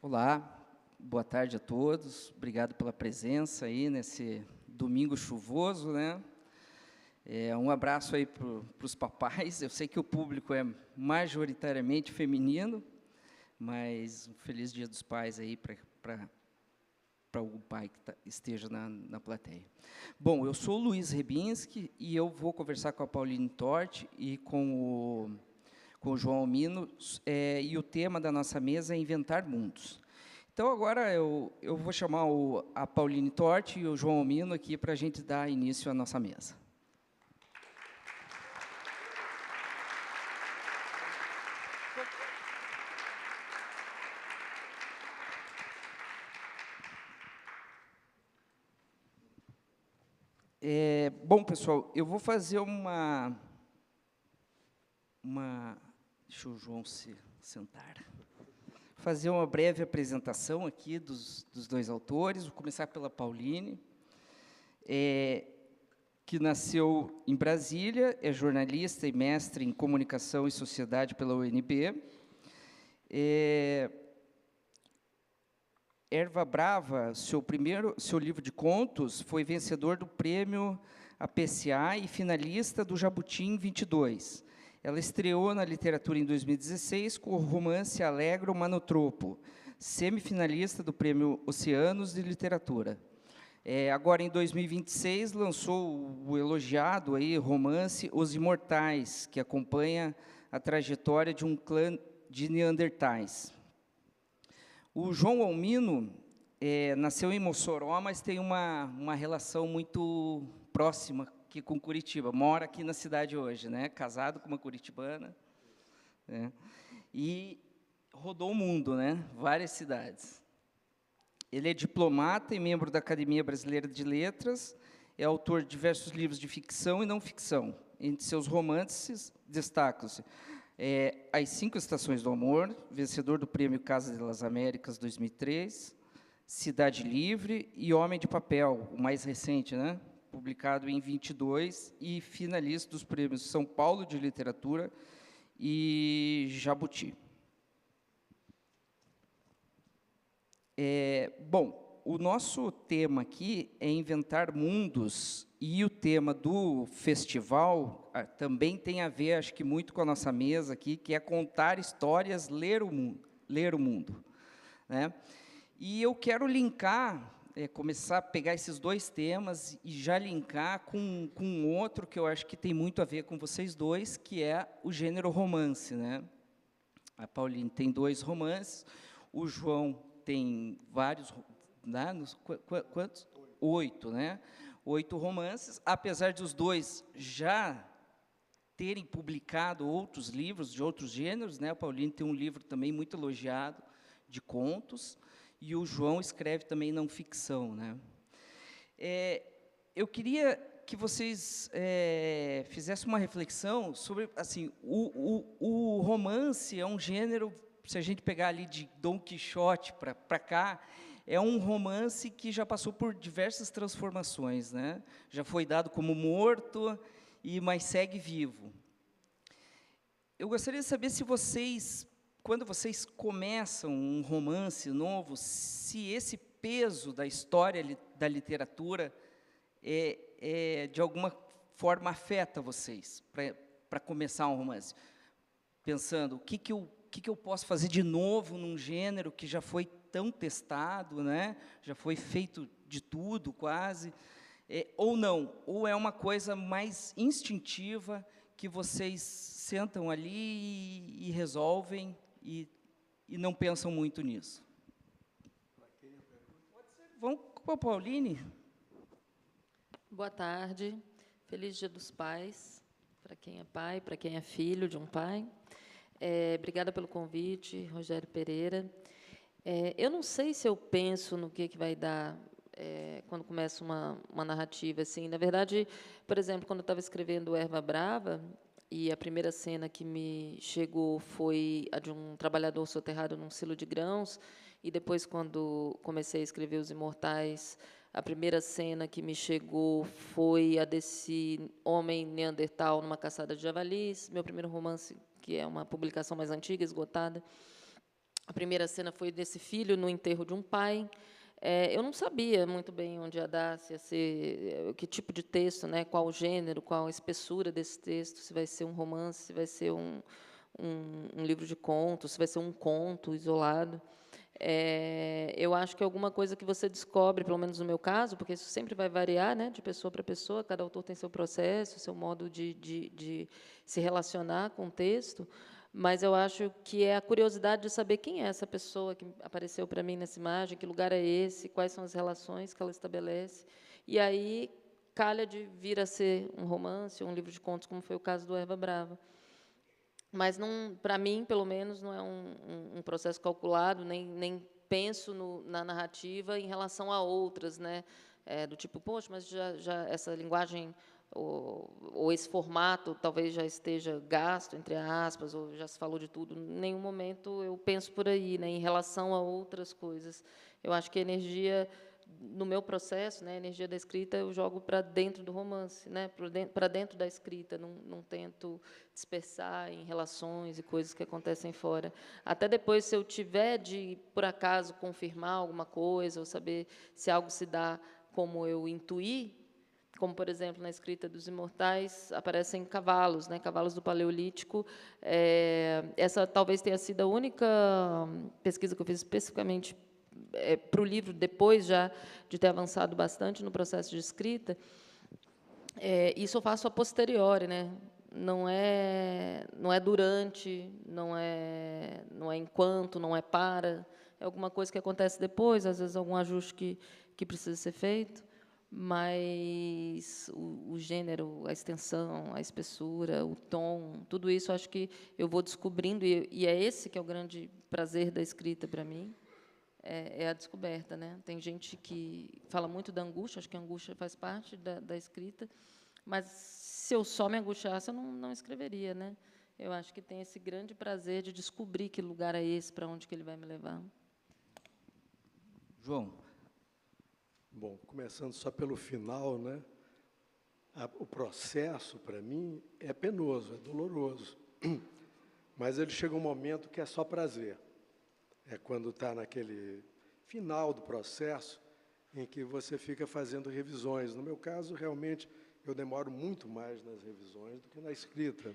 Olá, boa tarde a todos. Obrigado pela presença aí nesse domingo chuvoso, né? Um abraço aí para os papais. Eu sei que o público é majoritariamente feminino, mas um feliz Dia dos Pais aí para algum pai que esteja na plateia. Bom, eu sou o Luiz Rebinski e eu vou conversar com a Pauline Torti e com o João Almino, e o tema da nossa mesa é Inventar Mundos. Então, agora eu vou chamar a Pauline Torti e o João Almino aqui para a gente dar início à nossa mesa. Bom, pessoal, eu vou fazer uma... Deixa o João se sentar. Fazer uma breve apresentação aqui dos dois autores. Vou começar pela Pauline, que nasceu em Brasília, é jornalista e mestre em Comunicação e Sociedade pela UNB. Erva Brava, seu livro de contos, foi vencedor do prêmio APCA e finalista do Jabuti 22. Ela estreou na literatura em 2016 com o romance Alegro Manotropo, semifinalista do prêmio Oceanos de Literatura. Agora, em 2026, lançou o elogiado aí, romance Os Imortais, que acompanha a trajetória de um clã de Neandertais. O João Almino nasceu em Mossoró, mas tem uma relação muito próxima aqui com Curitiba. Mora aqui na cidade hoje, né? Casado com uma curitibana, né? E rodou o mundo, né? Várias cidades. Ele é diplomata e membro da Academia Brasileira de Letras, é autor de diversos livros de ficção e não ficção. Entre seus romances, destacam-se As 5 Estações do Amor, vencedor do Prêmio Casa das Américas 2003, Cidade Livre e Homem de Papel, o mais recente, né? Publicado em 22 e finalista dos prêmios São Paulo de Literatura e Jabuti. Bom, o nosso tema aqui é inventar mundos, e o tema do festival também tem a ver, acho que muito com a nossa mesa aqui, que é contar histórias, ler o mundo, né? E eu quero linkar, começar a pegar esses dois temas e já linkar com outro que eu acho que tem muito a ver com vocês dois, que é o gênero romance, né? A Pauline tem 2 romances, o João tem vários, né? Quantos? 8, né? 8 romances, apesar de os 2 já terem publicado outros livros de outros gêneros, né? A Pauline tem um livro também muito elogiado de contos, e o João escreve também não ficção, né? Eu queria que vocês fizessem uma reflexão sobre, assim, o romance é um gênero, se a gente pegar ali de Dom Quixote para cá, é um romance que já passou por diversas transformações, né? Já foi dado como morto, mas segue vivo. Eu gostaria de saber se vocês, quando vocês começam um romance novo, se esse peso da história da literatura de alguma forma afeta vocês para começar um romance, pensando o que eu posso fazer de novo num gênero que já foi tão testado, né? Já foi feito de tudo quase, ou não, ou é uma coisa mais instintiva que vocês sentam ali e resolvem e não pensam muito nisso. Vamos com a Pauline? Boa tarde, feliz Dia dos Pais, para quem é pai, para quem é filho de um pai. Obrigada pelo convite, Rogério Pereira. Eu não sei se eu penso no que vai dar quando começa uma narrativa assim. Na verdade, por exemplo, quando eu estava escrevendo Erva Brava, e a primeira cena que me chegou foi a de um trabalhador soterrado num silo de grãos, e depois, quando comecei a escrever Os Imortais, a primeira cena que me chegou foi a desse homem neandertal numa caçada de javalis, meu primeiro romance, que é uma publicação mais antiga, esgotada. A primeira cena foi desse filho no enterro de um pai. Eu não sabia muito bem onde ia dar, se ia ser, que tipo de texto, né, qual o gênero, qual a espessura desse texto, se vai ser um romance, se vai ser um livro de contos, se vai ser um conto isolado. Eu acho que é alguma coisa que você descobre, pelo menos no meu caso, porque isso sempre vai variar, né, de pessoa para pessoa, cada autor tem seu processo, seu modo de se relacionar com o texto, mas eu acho que é a curiosidade de saber quem é essa pessoa que apareceu para mim nessa imagem, que lugar é esse, quais são as relações que ela estabelece, e aí calha de vir a ser um romance, um livro de contos, como foi o caso do Erva Brava. Mas, para mim, pelo menos, não é um processo calculado, nem penso na narrativa em relação a outras, né? Do tipo, poxa, mas já essa linguagem ou esse formato talvez já esteja gasto, entre aspas, ou já se falou de tudo. Em nenhum momento eu penso por aí, né? Em relação a outras coisas. Eu acho que a energia no meu processo, né, a energia da escrita eu jogo para dentro do romance, né, para dentro da escrita, não tento dispersar em relações e coisas que acontecem fora. Até depois, se eu tiver de, por acaso, confirmar alguma coisa, ou saber se algo se dá como eu intuí, como, por exemplo, na escrita dos Imortais, aparecem cavalos, né, cavalos do Paleolítico. Essa talvez tenha sido a única pesquisa que eu fiz especificamente para o livro, depois já de ter avançado bastante no processo de escrita. Isso eu faço a posteriori, né? Não é durante, não é enquanto, não é para. É alguma coisa que acontece depois, às vezes algum ajuste que precisa ser feito, mas o gênero, a extensão, a espessura, o tom, tudo isso acho que eu vou descobrindo, e é esse que é o grande prazer da escrita para mim. É a descoberta, né? Tem gente que fala muito da angústia, acho que a angústia faz parte da escrita, mas se eu só me angustiasse, eu não escreveria, né? Eu acho que tem esse grande prazer de descobrir que lugar é esse, para onde que ele vai me levar. João. Bom, começando só pelo final, né? O processo, para mim, é penoso, é doloroso, mas ele chega um momento que é só prazer. É quando está naquele final do processo em que você fica fazendo revisões. No meu caso, realmente, eu demoro muito mais nas revisões do que na escrita.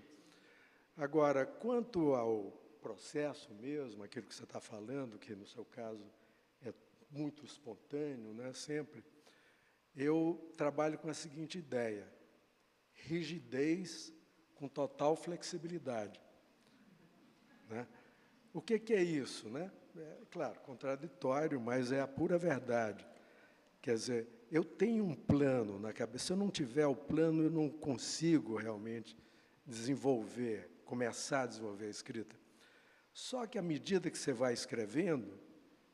Agora, quanto ao processo mesmo, aquilo que você está falando, que, no seu caso, é muito espontâneo, né, sempre, eu trabalho com a seguinte ideia: rigidez com total flexibilidade. Né? O que é isso, né? Claro, contraditório, mas é a pura verdade. Quer dizer, eu tenho um plano na cabeça. Se eu não tiver o plano, eu não consigo realmente começar a desenvolver a escrita. Só que, à medida que você vai escrevendo,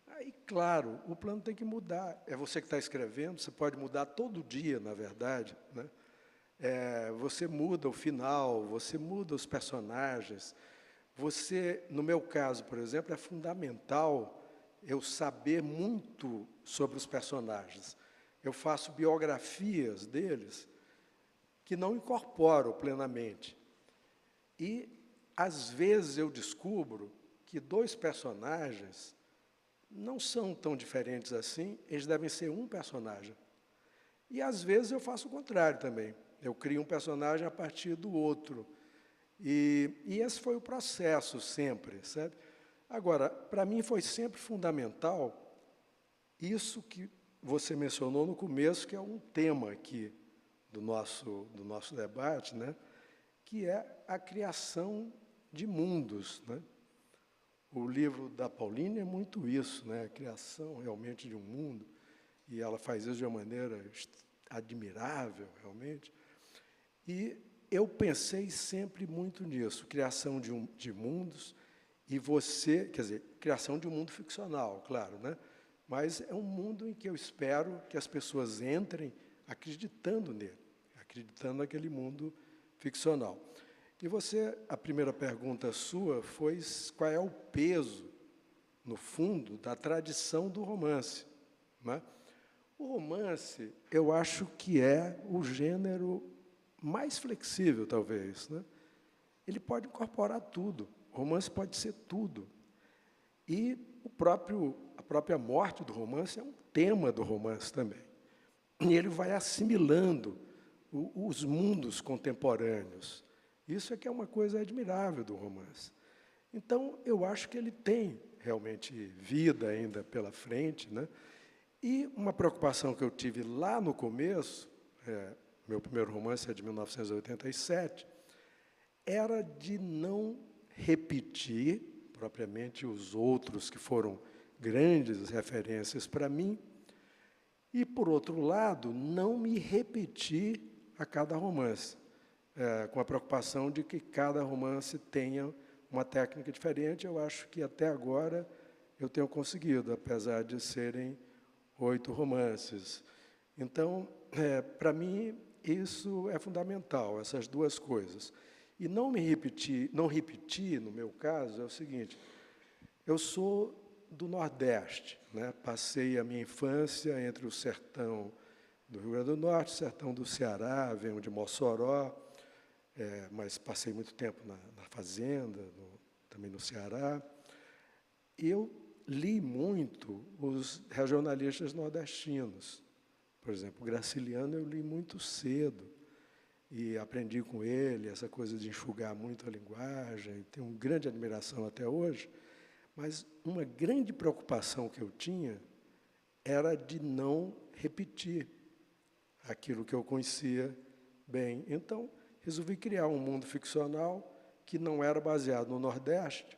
aí, claro, o plano tem que mudar. É você que está escrevendo, você pode mudar todo dia, na verdade, né? Você muda o final, você muda os personagens. No meu caso, por exemplo, é fundamental eu saber muito sobre os personagens. Eu faço biografias deles que não incorporo plenamente. E, às vezes, eu descubro que dois personagens não são tão diferentes assim, eles devem ser um personagem. E, às vezes, eu faço o contrário também. Eu crio um personagem a partir do outro. E esse foi o processo sempre, sabe? Agora, para mim foi sempre fundamental isso que você mencionou no começo, que é um tema aqui do nosso debate, né? Que é a criação de mundos, né? O livro da Pauline é muito isso, né? A criação realmente de um mundo, e ela faz isso de uma maneira admirável, realmente. E eu pensei sempre muito nisso, criação de mundos, e você, quer dizer, criação de um mundo ficcional, claro, né? Mas é um mundo em que eu espero que as pessoas entrem acreditando nele, acreditando naquele mundo ficcional. E a primeira pergunta sua foi qual é o peso, no fundo, da tradição do romance, né? O romance, eu acho que é o gênero mais flexível, talvez, né? Ele pode incorporar tudo. O romance pode ser tudo. E a própria morte do romance é um tema do romance também. E ele vai assimilando os mundos contemporâneos. Isso é que é uma coisa admirável do romance. Então, eu acho que ele tem realmente vida ainda pela frente, né? E uma preocupação que eu tive lá no começo, meu primeiro romance é de 1987, era de não repetir propriamente os outros que foram grandes referências para mim, e, por outro lado, não me repetir a cada romance, com a preocupação de que cada romance tenha uma técnica diferente. Eu acho que, até agora, eu tenho conseguido, apesar de serem 8 romances. Então, para mim, isso é fundamental, essas duas coisas. E não repetir, no meu caso, é o seguinte: eu sou do Nordeste, né? Passei a minha infância entre o sertão do Rio Grande do Norte, o sertão do Ceará, venho de Mossoró, mas passei muito tempo na fazenda, também no Ceará. E eu li muito os regionalistas nordestinos. Por exemplo, o Graciliano eu li muito cedo, e aprendi com ele essa coisa de enxugar muito a linguagem, tenho uma grande admiração até hoje, mas uma grande preocupação que eu tinha era de não repetir aquilo que eu conhecia bem. Então, resolvi criar um mundo ficcional que não era baseado no Nordeste,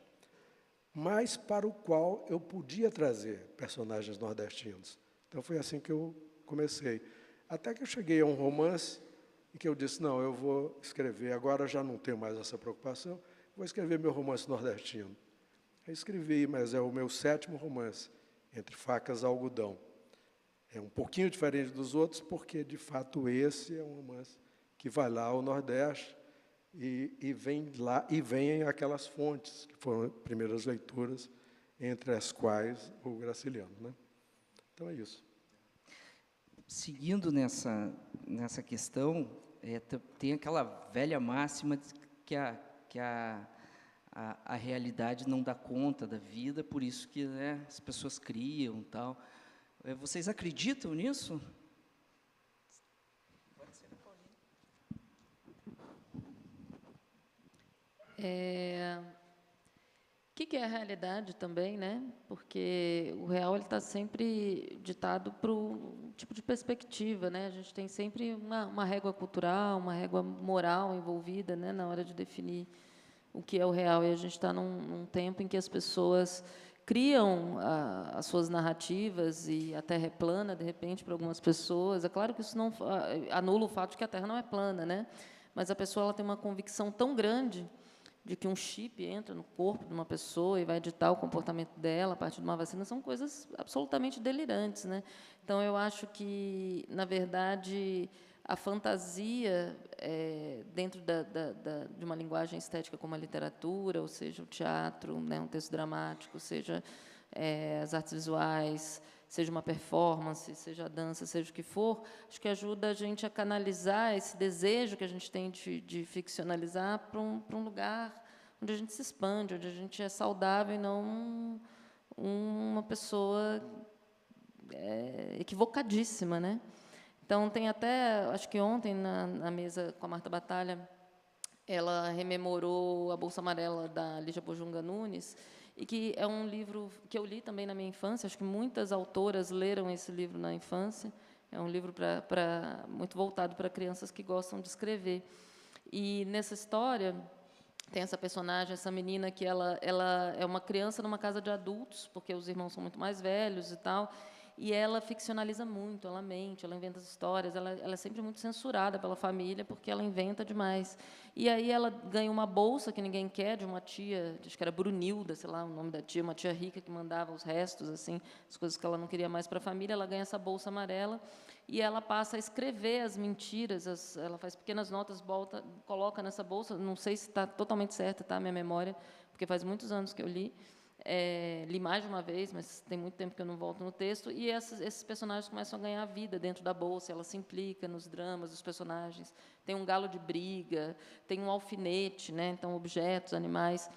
mas para o qual eu podia trazer personagens nordestinos. Então, foi assim que eu comecei. Até que eu cheguei a um romance em que eu disse, não, eu vou escrever, agora já não tenho mais essa preocupação, vou escrever meu romance nordestino. Eu escrevi, mas é o meu 7º romance, Entre Facas e Algodão. É um pouquinho diferente dos outros, porque, de fato, esse é um romance que vai lá ao Nordeste e vem lá, e vem aquelas fontes, que foram primeiras leituras, entre as quais o Graciliano, né? Então, é isso. Seguindo nessa questão, tem aquela velha máxima de que a realidade não dá conta da vida, por isso que, né, as pessoas criam, tal. Vocês acreditam nisso? O que é a realidade também, né? Porque o real está sempre ditado por um tipo de perspectiva, né? A gente tem sempre uma régua cultural, uma régua moral envolvida, né, na hora de definir o que é o real. E a gente está num tempo em que as pessoas criam as suas narrativas, e a Terra é plana, de repente, para algumas pessoas. É claro que isso não anula o fato de que a Terra não é plana, né? Mas a pessoa ela tem uma convicção tão grande de que um chip entra no corpo de uma pessoa e vai ditar o comportamento dela a partir de uma vacina, são coisas absolutamente delirantes, né? Então, eu acho que, na verdade, a fantasia, dentro de uma linguagem estética como a literatura, ou seja, o teatro, né, um texto dramático, seja as artes visuais, seja uma performance, seja a dança, seja o que for, acho que ajuda a gente a canalizar esse desejo que a gente tem de ficcionalizar para um lugar onde a gente se expande, onde a gente é saudável e não uma pessoa equivocadíssima, né? Então, tem até, acho que ontem, na mesa com a Marta Batalha, ela rememorou A Bolsa Amarela, da Lígia Bojunga Nunes, e que é um livro que eu li também na minha infância. Acho que muitas autoras leram esse livro na infância. É um livro muito voltado para crianças que gostam de escrever. E, nessa história, tem essa personagem, essa menina, que ela é uma criança numa casa de adultos, porque os irmãos são muito mais velhos e tal, e ela ficcionaliza muito, ela mente, ela inventa as histórias, ela é sempre muito censurada pela família, porque ela inventa demais. E aí ela ganha uma bolsa que ninguém quer, de uma tia, acho que era Brunilda, sei lá o nome da tia, uma tia rica que mandava os restos, assim, as coisas que ela não queria mais para a família. Ela ganha essa bolsa amarela e ela passa a escrever as mentiras, ela faz pequenas notas, coloca nessa bolsa, não sei se está totalmente certa, tá, a minha memória, porque faz muitos anos que eu li, li mais de uma vez, mas tem muito tempo que eu não volto no texto, e esses personagens começam a ganhar vida dentro da bolsa, ela se implica nos dramas dos personagens, tem um galo de briga, tem um alfinete, né, então objetos, animais.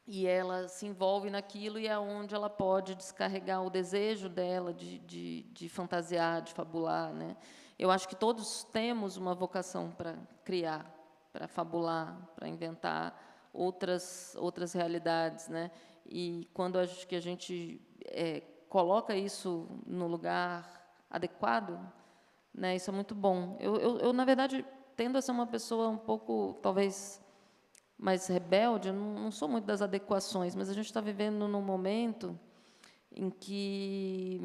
e ela se envolve naquilo e é onde ela pode descarregar o desejo dela de fantasiar, de fabular, né? Eu acho que todos temos uma vocação para criar, para fabular, para inventar outras realidades, né? E quando acho que a gente coloca isso no lugar adequado, né? Isso é muito bom. Eu, na verdade, tendo a ser uma pessoa um pouco, talvez, mais rebelde, eu não sou muito das adequações, mas a gente está vivendo num momento em que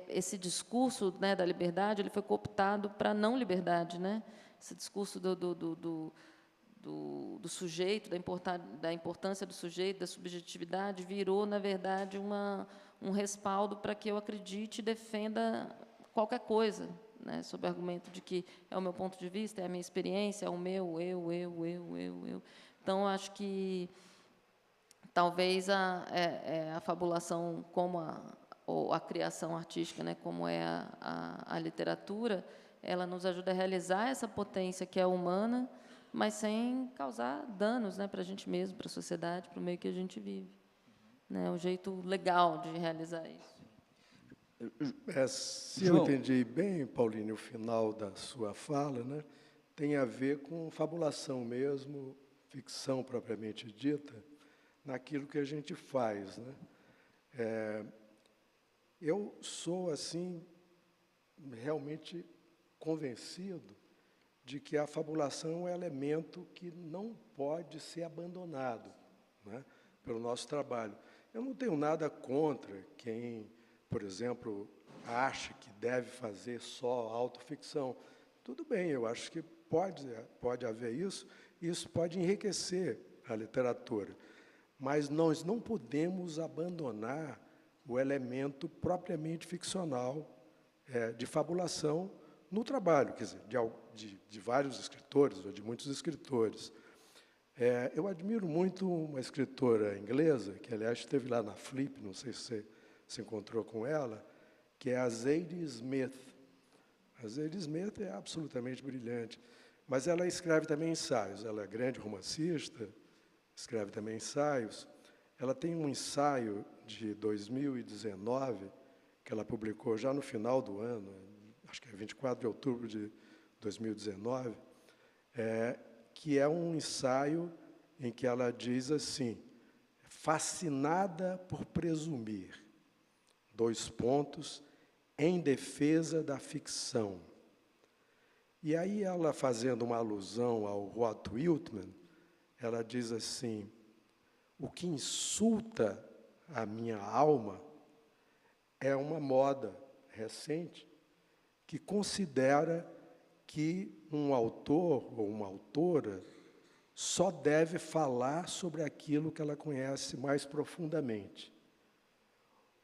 esse discurso, né, da liberdade, ele foi cooptado para a não liberdade, né? Esse discurso do sujeito, da importância do sujeito, da subjetividade, virou, na verdade, um respaldo para que eu acredite e defenda qualquer coisa, né, sob o argumento de que é o meu ponto de vista, é a minha experiência, é o meu, eu. Então, acho que talvez a fabulação, ou a criação artística, né, como é a literatura, ela nos ajuda a realizar essa potência que é humana, mas sem causar danos, né, para a gente mesmo, para a sociedade, para o meio que a gente vive. Né, é um jeito legal de realizar isso. Se eu João, entendi bem, Pauline, o final da sua fala, né, tem a ver com fabulação mesmo, ficção propriamente dita, naquilo que a gente faz, né? Eu sou, assim, realmente convencido de que a fabulação é um elemento que não pode ser abandonado, né, pelo nosso trabalho. Eu não tenho nada contra quem, por exemplo, acha que deve fazer só autoficção. Tudo bem, eu acho que pode haver isso, e isso pode enriquecer a literatura. Mas nós não podemos abandonar o elemento propriamente ficcional de fabulação no trabalho, quer dizer, de vários escritores, ou de muitos escritores. Eu admiro muito uma escritora inglesa, que, aliás, esteve lá na Flip, não sei se você se encontrou com ela, que é a Zadie Smith. A Zadie Smith é absolutamente brilhante, mas ela escreve também ensaios. Ela é grande romancista, escreve também ensaios. Ela tem um ensaio de 2019, que ela publicou já no final do ano, acho que é 24 de outubro de 2019, que é um ensaio em que ela diz assim: fascinada por presumir, em defesa da ficção. E aí ela, fazendo uma alusão ao Walt Whitman, ela diz assim: o que insulta a minha alma é uma moda recente que considera que um autor ou uma autora só deve falar sobre aquilo que ela conhece mais profundamente,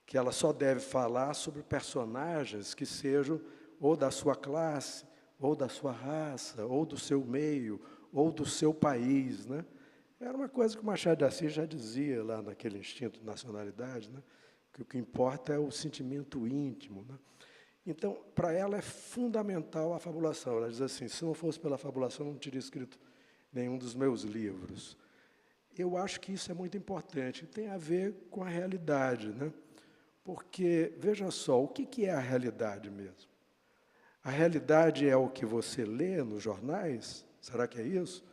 que ela só deve falar sobre personagens que sejam ou da sua classe, ou da sua raça, ou do seu meio, ou do seu país, né? Era uma coisa que o Machado de Assis já dizia lá naquele Instinto de Nacionalidade, né? Que o que importa é o sentimento íntimo, né? Então, para ela é fundamental a fabulação. Ela diz assim: se não fosse pela fabulação, eu não teria escrito nenhum dos meus livros. Eu acho que isso é muito importante, tem a ver com a realidade, né? Porque, veja só, o que é a realidade mesmo? A realidade é o que você lê nos jornais? Será que é isso?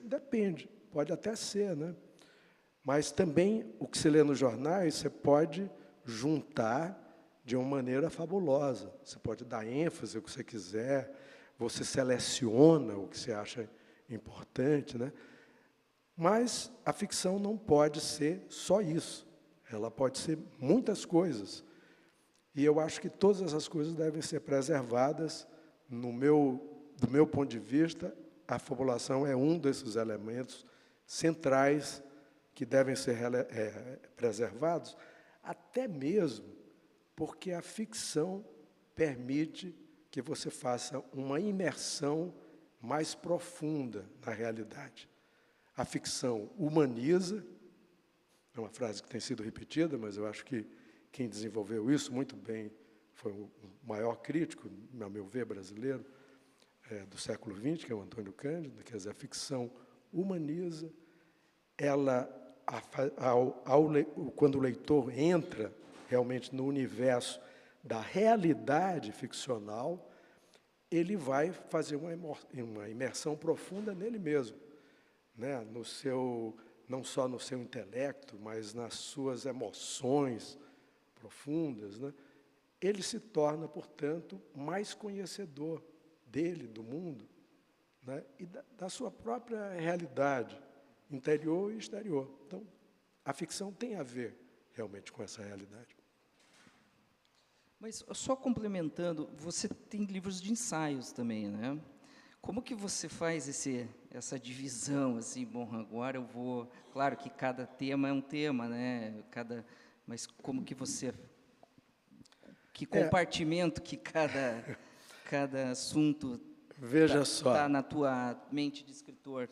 Depende, pode até ser, né? Mas também o que se lê nos jornais, você pode juntar de uma maneira fabulosa. Você pode dar ênfase ao que você quiser, você seleciona o que você acha importante, né? Mas a ficção não pode ser só isso. Ela pode ser muitas coisas. E eu acho que todas essas coisas devem ser preservadas. Do meu ponto de vista, a fabulação é um desses elementos centrais que devem ser preservados, até mesmo porque a ficção permite que você faça uma imersão mais profunda na realidade. A ficção humaniza, é uma frase que tem sido repetida, mas eu acho que quem desenvolveu isso muito bem foi o maior crítico, a meu ver, brasileiro, do século XX, que é o Antônio Cândido. Quer dizer, a ficção humaniza, ela, quando o leitor entra realmente no universo da realidade ficcional, ele vai fazer uma imersão profunda nele mesmo, né? Não só no seu intelecto, mas nas suas emoções profundas, né? Ele se torna, portanto, mais conhecedor dele, do mundo, né? E da sua própria realidade, interior e exterior. Então, a ficção tem a ver realmente com essa realidade. Mas, só complementando, você tem livros de ensaios também, né? Como que você faz essa divisão, assim, bom, agora eu vou... Claro que cada tema é um tema, né? Mas como que você... Que compartimento que cada assunto Veja só. está na tua mente de escritor?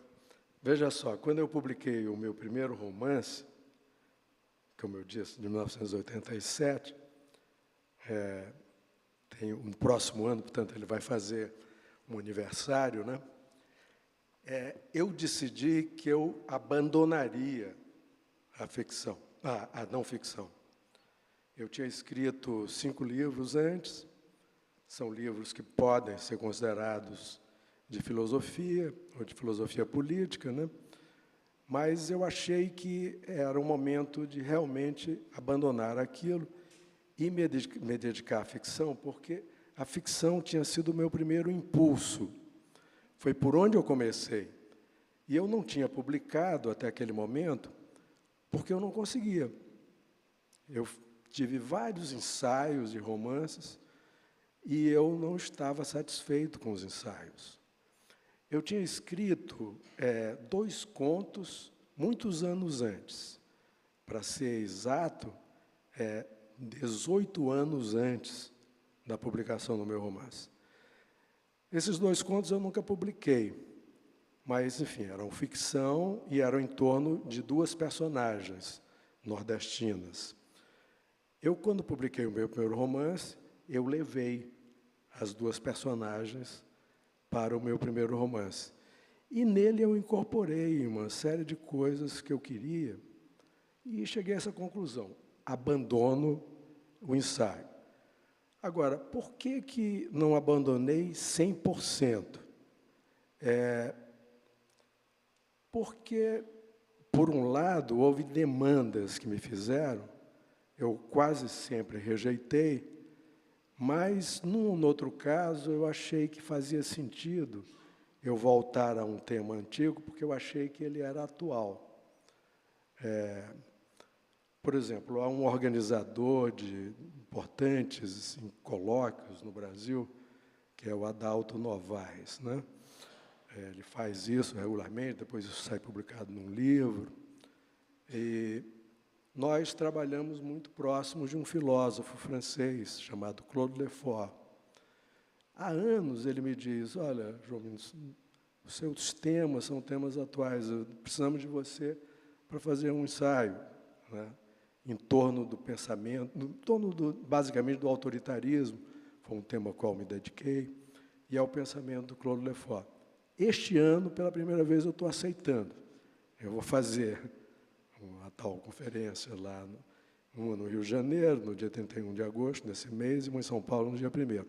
Veja só, quando eu publiquei o meu primeiro romance, como eu disse, de 1987, tem um próximo ano, portanto, ele vai fazer um aniversário, né? Eu decidi que eu abandonaria a ficção, a não ficção. Eu tinha escrito 5 livros antes, são livros que podem ser considerados de filosofia, ou de filosofia política, né? Mas eu achei que era o momento de realmente abandonar aquilo e me dedicar à ficção, porque a ficção tinha sido o meu primeiro impulso. Foi por onde eu comecei. E eu não tinha publicado até aquele momento, porque eu não conseguia. Eu tive vários ensaios de romances e eu não estava satisfeito com os ensaios. Eu tinha escrito 2 contos muitos anos antes. Para ser exato, 18 anos antes da publicação do meu romance. Esses 2 contos eu nunca publiquei, mas, enfim, eram ficção e eram em torno de 2 personagens nordestinas. Eu, quando publiquei o meu primeiro romance, eu levei as 2 personagens para o meu primeiro romance. E nele eu incorporei uma série de coisas que eu queria e cheguei a essa conclusão: abandono o ensaio. Agora, por que não abandonei 100%? Porque, por um lado, houve demandas que me fizeram, eu quase sempre rejeitei, mas, num outro caso, eu achei que fazia sentido eu voltar a um tema antigo, porque eu achei que ele era atual. Por exemplo, há um organizador de importantes colóquios no Brasil, que é o Adalto Novaes, né? Ele faz isso regularmente, depois isso sai publicado num livro. E nós trabalhamos muito próximos de um filósofo francês chamado Claude Lefort. Há anos ele me diz: olha, João, os seus temas são temas atuais, precisamos de você para fazer um ensaio, né, em torno do pensamento, em torno, basicamente, do autoritarismo, foi um tema ao qual me dediquei, e ao pensamento do Claude Lefort. Este ano, pela primeira vez, eu estou aceitando. Eu vou fazer uma tal conferência lá, uma no Rio de Janeiro, no dia 31 de agosto, nesse mês, e uma em São Paulo, no dia 1º.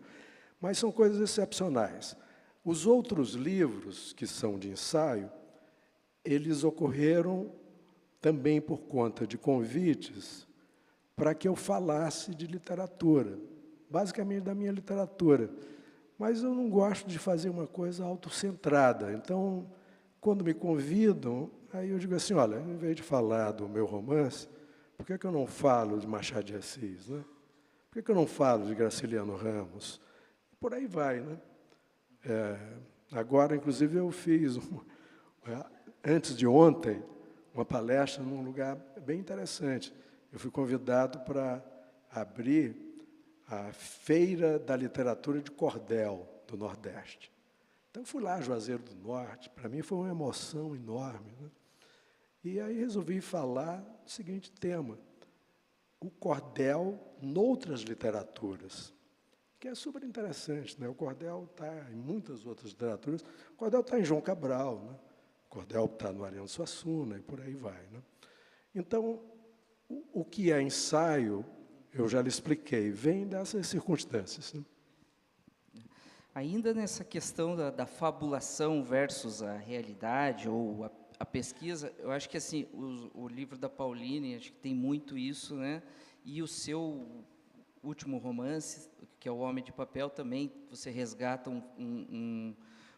Mas são coisas excepcionais. Os outros livros, que são de ensaio, eles ocorreram também por conta de convites para que eu falasse de literatura, basicamente da minha literatura. Mas eu não gosto de fazer uma coisa autocentrada. Então, quando me convidam, aí eu digo assim: olha, em vez de falar do meu romance, por que eu não falo de Machado de Assis, né? Por que eu não falo de Graciliano Ramos? Por aí vai, né? Agora, inclusive, eu fiz, antes de ontem, uma palestra num lugar bem interessante. Eu fui convidado para abrir a Feira da Literatura de Cordel, do Nordeste. Então, fui lá, Juazeiro do Norte. Para mim, foi uma emoção enorme, né? E aí resolvi falar do seguinte tema: o cordel noutras literaturas, que é super interessante, né? O cordel está em muitas outras literaturas. O cordel está em João Cabral, né? O cordel está no Ariano Suassuna, e por aí vai, né? Então, o que é ensaio, eu já lhe expliquei, vem dessas circunstâncias, né? Ainda nessa questão da fabulação versus a realidade ou a pesquisa, eu acho que assim o livro da Pauline, acho que tem muito isso, né? E o seu último romance, que é O Homem de Papel, também você resgata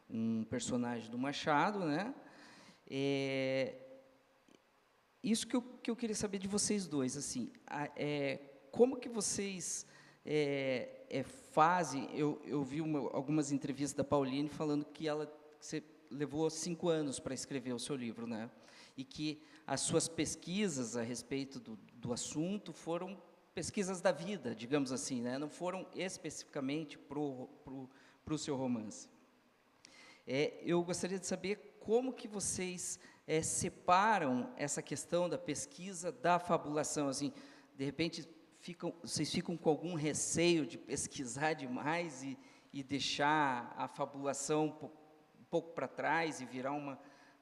um personagem do Machado, né? Isso que eu queria saber de vocês dois, assim, como que vocês fazem? Eu vi algumas entrevistas da Pauline falando que você levou 5 anos para escrever o seu livro, né? E que as suas pesquisas a respeito do assunto foram pesquisas da vida, digamos assim, né? Não foram especificamente para o seu romance. Eu gostaria de saber como que vocês separam essa questão da pesquisa da fabulação, assim, de repente vocês ficam com algum receio de pesquisar demais e deixar a fabulação um pouco para trás e virar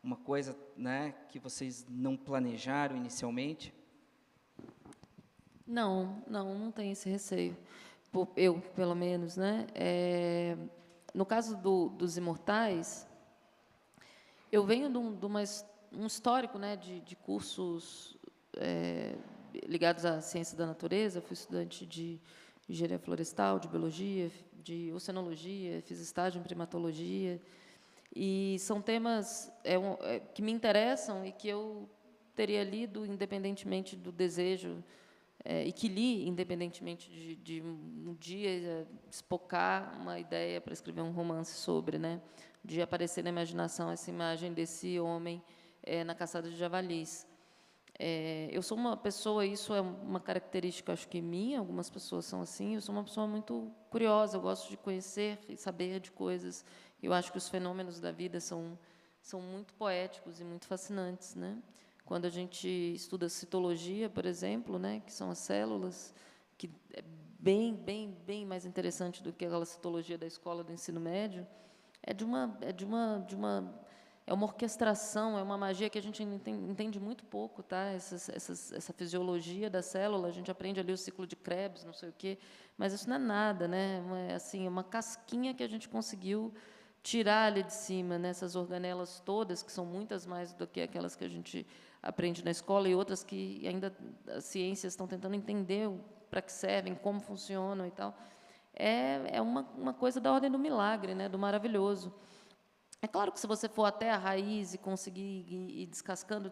uma coisa, né, que vocês não planejaram inicialmente? Não tem esse receio. Eu, pelo menos, né? No caso dos Imortais, eu venho de um histórico, né, de cursos ligados à ciência da natureza. Eu fui estudante de engenharia florestal, de biologia, de oceanologia, fiz estágio em primatologia, e são temas que me interessam e que eu teria lido independentemente do desejo, e que li independentemente de um dia despocar uma ideia para escrever um romance sobre, né, de aparecer na imaginação essa imagem desse homem na caçada de javalis. Eu sou uma pessoa, isso é uma característica, acho que minha, algumas pessoas são assim, eu sou uma pessoa muito curiosa, eu gosto de conhecer e saber de coisas. Eu acho que os fenômenos da vida são muito poéticos e muito fascinantes, né? Quando a gente estuda citologia, por exemplo, né, que são as células, que é bem mais interessante do que aquela citologia da escola do ensino médio, é uma orquestração, é uma magia que a gente entende muito pouco, tá? Essa fisiologia da célula, a gente aprende ali o ciclo de Krebs, não sei o quê, mas isso não é nada, né? É uma casquinha que a gente conseguiu tirar ali de cima, né? Essas organelas todas, que são muitas mais do que aquelas que a gente aprende na escola, e outras que ainda as ciências estão tentando entender para que servem, como funcionam e tal. É uma coisa da ordem do milagre, né? Do maravilhoso. É claro que, se você for até a raiz e conseguir ir descascando,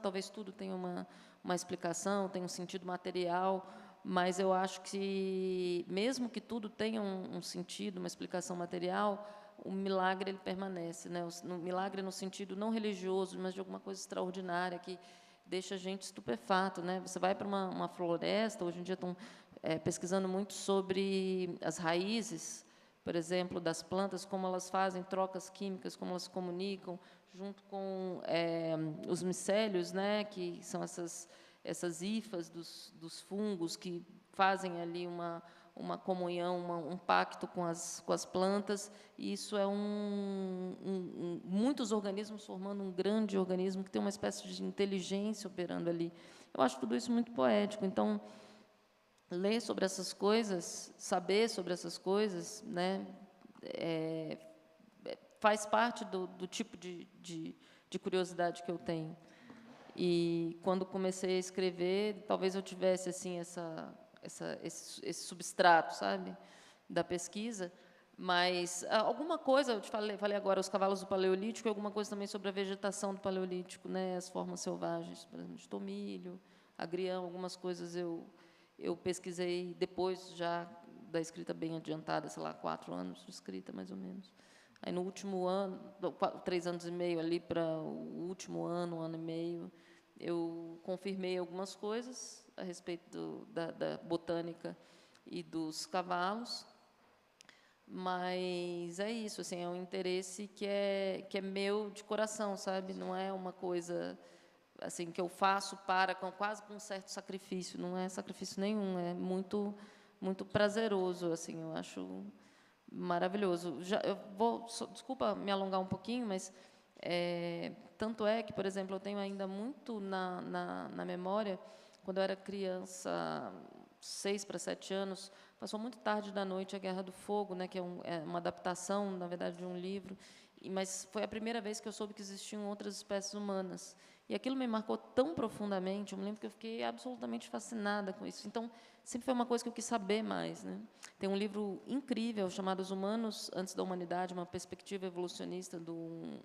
talvez tudo tenha uma explicação, tenha um sentido material, mas eu acho que, mesmo que tudo tenha um sentido, uma explicação material, o milagre ele permanece, né? O milagre no sentido não religioso, mas de alguma coisa extraordinária que deixa a gente estupefato, né? Você vai para uma floresta, hoje em dia estão pesquisando muito sobre as raízes, por exemplo, das plantas, como elas fazem trocas químicas, como elas se comunicam, junto com os micélios, né, que são essas hifas dos fungos que fazem ali uma comunhão, um pacto com as plantas, e isso é muitos organismos formando um grande organismo que tem uma espécie de inteligência operando ali. Eu acho tudo isso muito poético. Então, ler sobre essas coisas, saber sobre essas coisas, né, faz parte do tipo de curiosidade que eu tenho. E, quando comecei a escrever, talvez eu tivesse assim esse substrato, sabe, da pesquisa, mas alguma coisa, eu te falei agora, os cavalos do Paleolítico, e alguma coisa também sobre a vegetação do Paleolítico, né, as formas selvagens, por exemplo, de tomilho, agrião, algumas coisas eu pesquisei depois já da escrita bem adiantada, sei lá, 4 anos de escrita, mais ou menos. Aí, no último ano, 3 anos e meio, ali para o último ano, 1 ano e meio, eu confirmei algumas coisas a respeito da botânica e dos cavalos, mas é isso, assim, é um interesse que é meu de coração, sabe? Não é uma coisa assim que eu faço quase com um certo sacrifício. Não é sacrifício nenhum, é muito prazeroso, assim, eu acho maravilhoso. Desculpa me alongar um pouquinho, mas Tanto é que, por exemplo, eu tenho ainda muito na memória, quando eu era criança, 6 para 7 anos, passou muito tarde da noite A Guerra do Fogo, né, que é uma adaptação, na verdade, de um livro, mas foi a primeira vem que eu soube que existiam outras espécies humanas. E aquilo me marcou tão profundamente, eu me lembro que eu fiquei absolutamente fascinada com isso. Então, sempre foi uma coisa que eu quis saber mais, né? Tem um livro incrível chamado Os Humanos Antes da Humanidade, uma perspectiva evolucionista do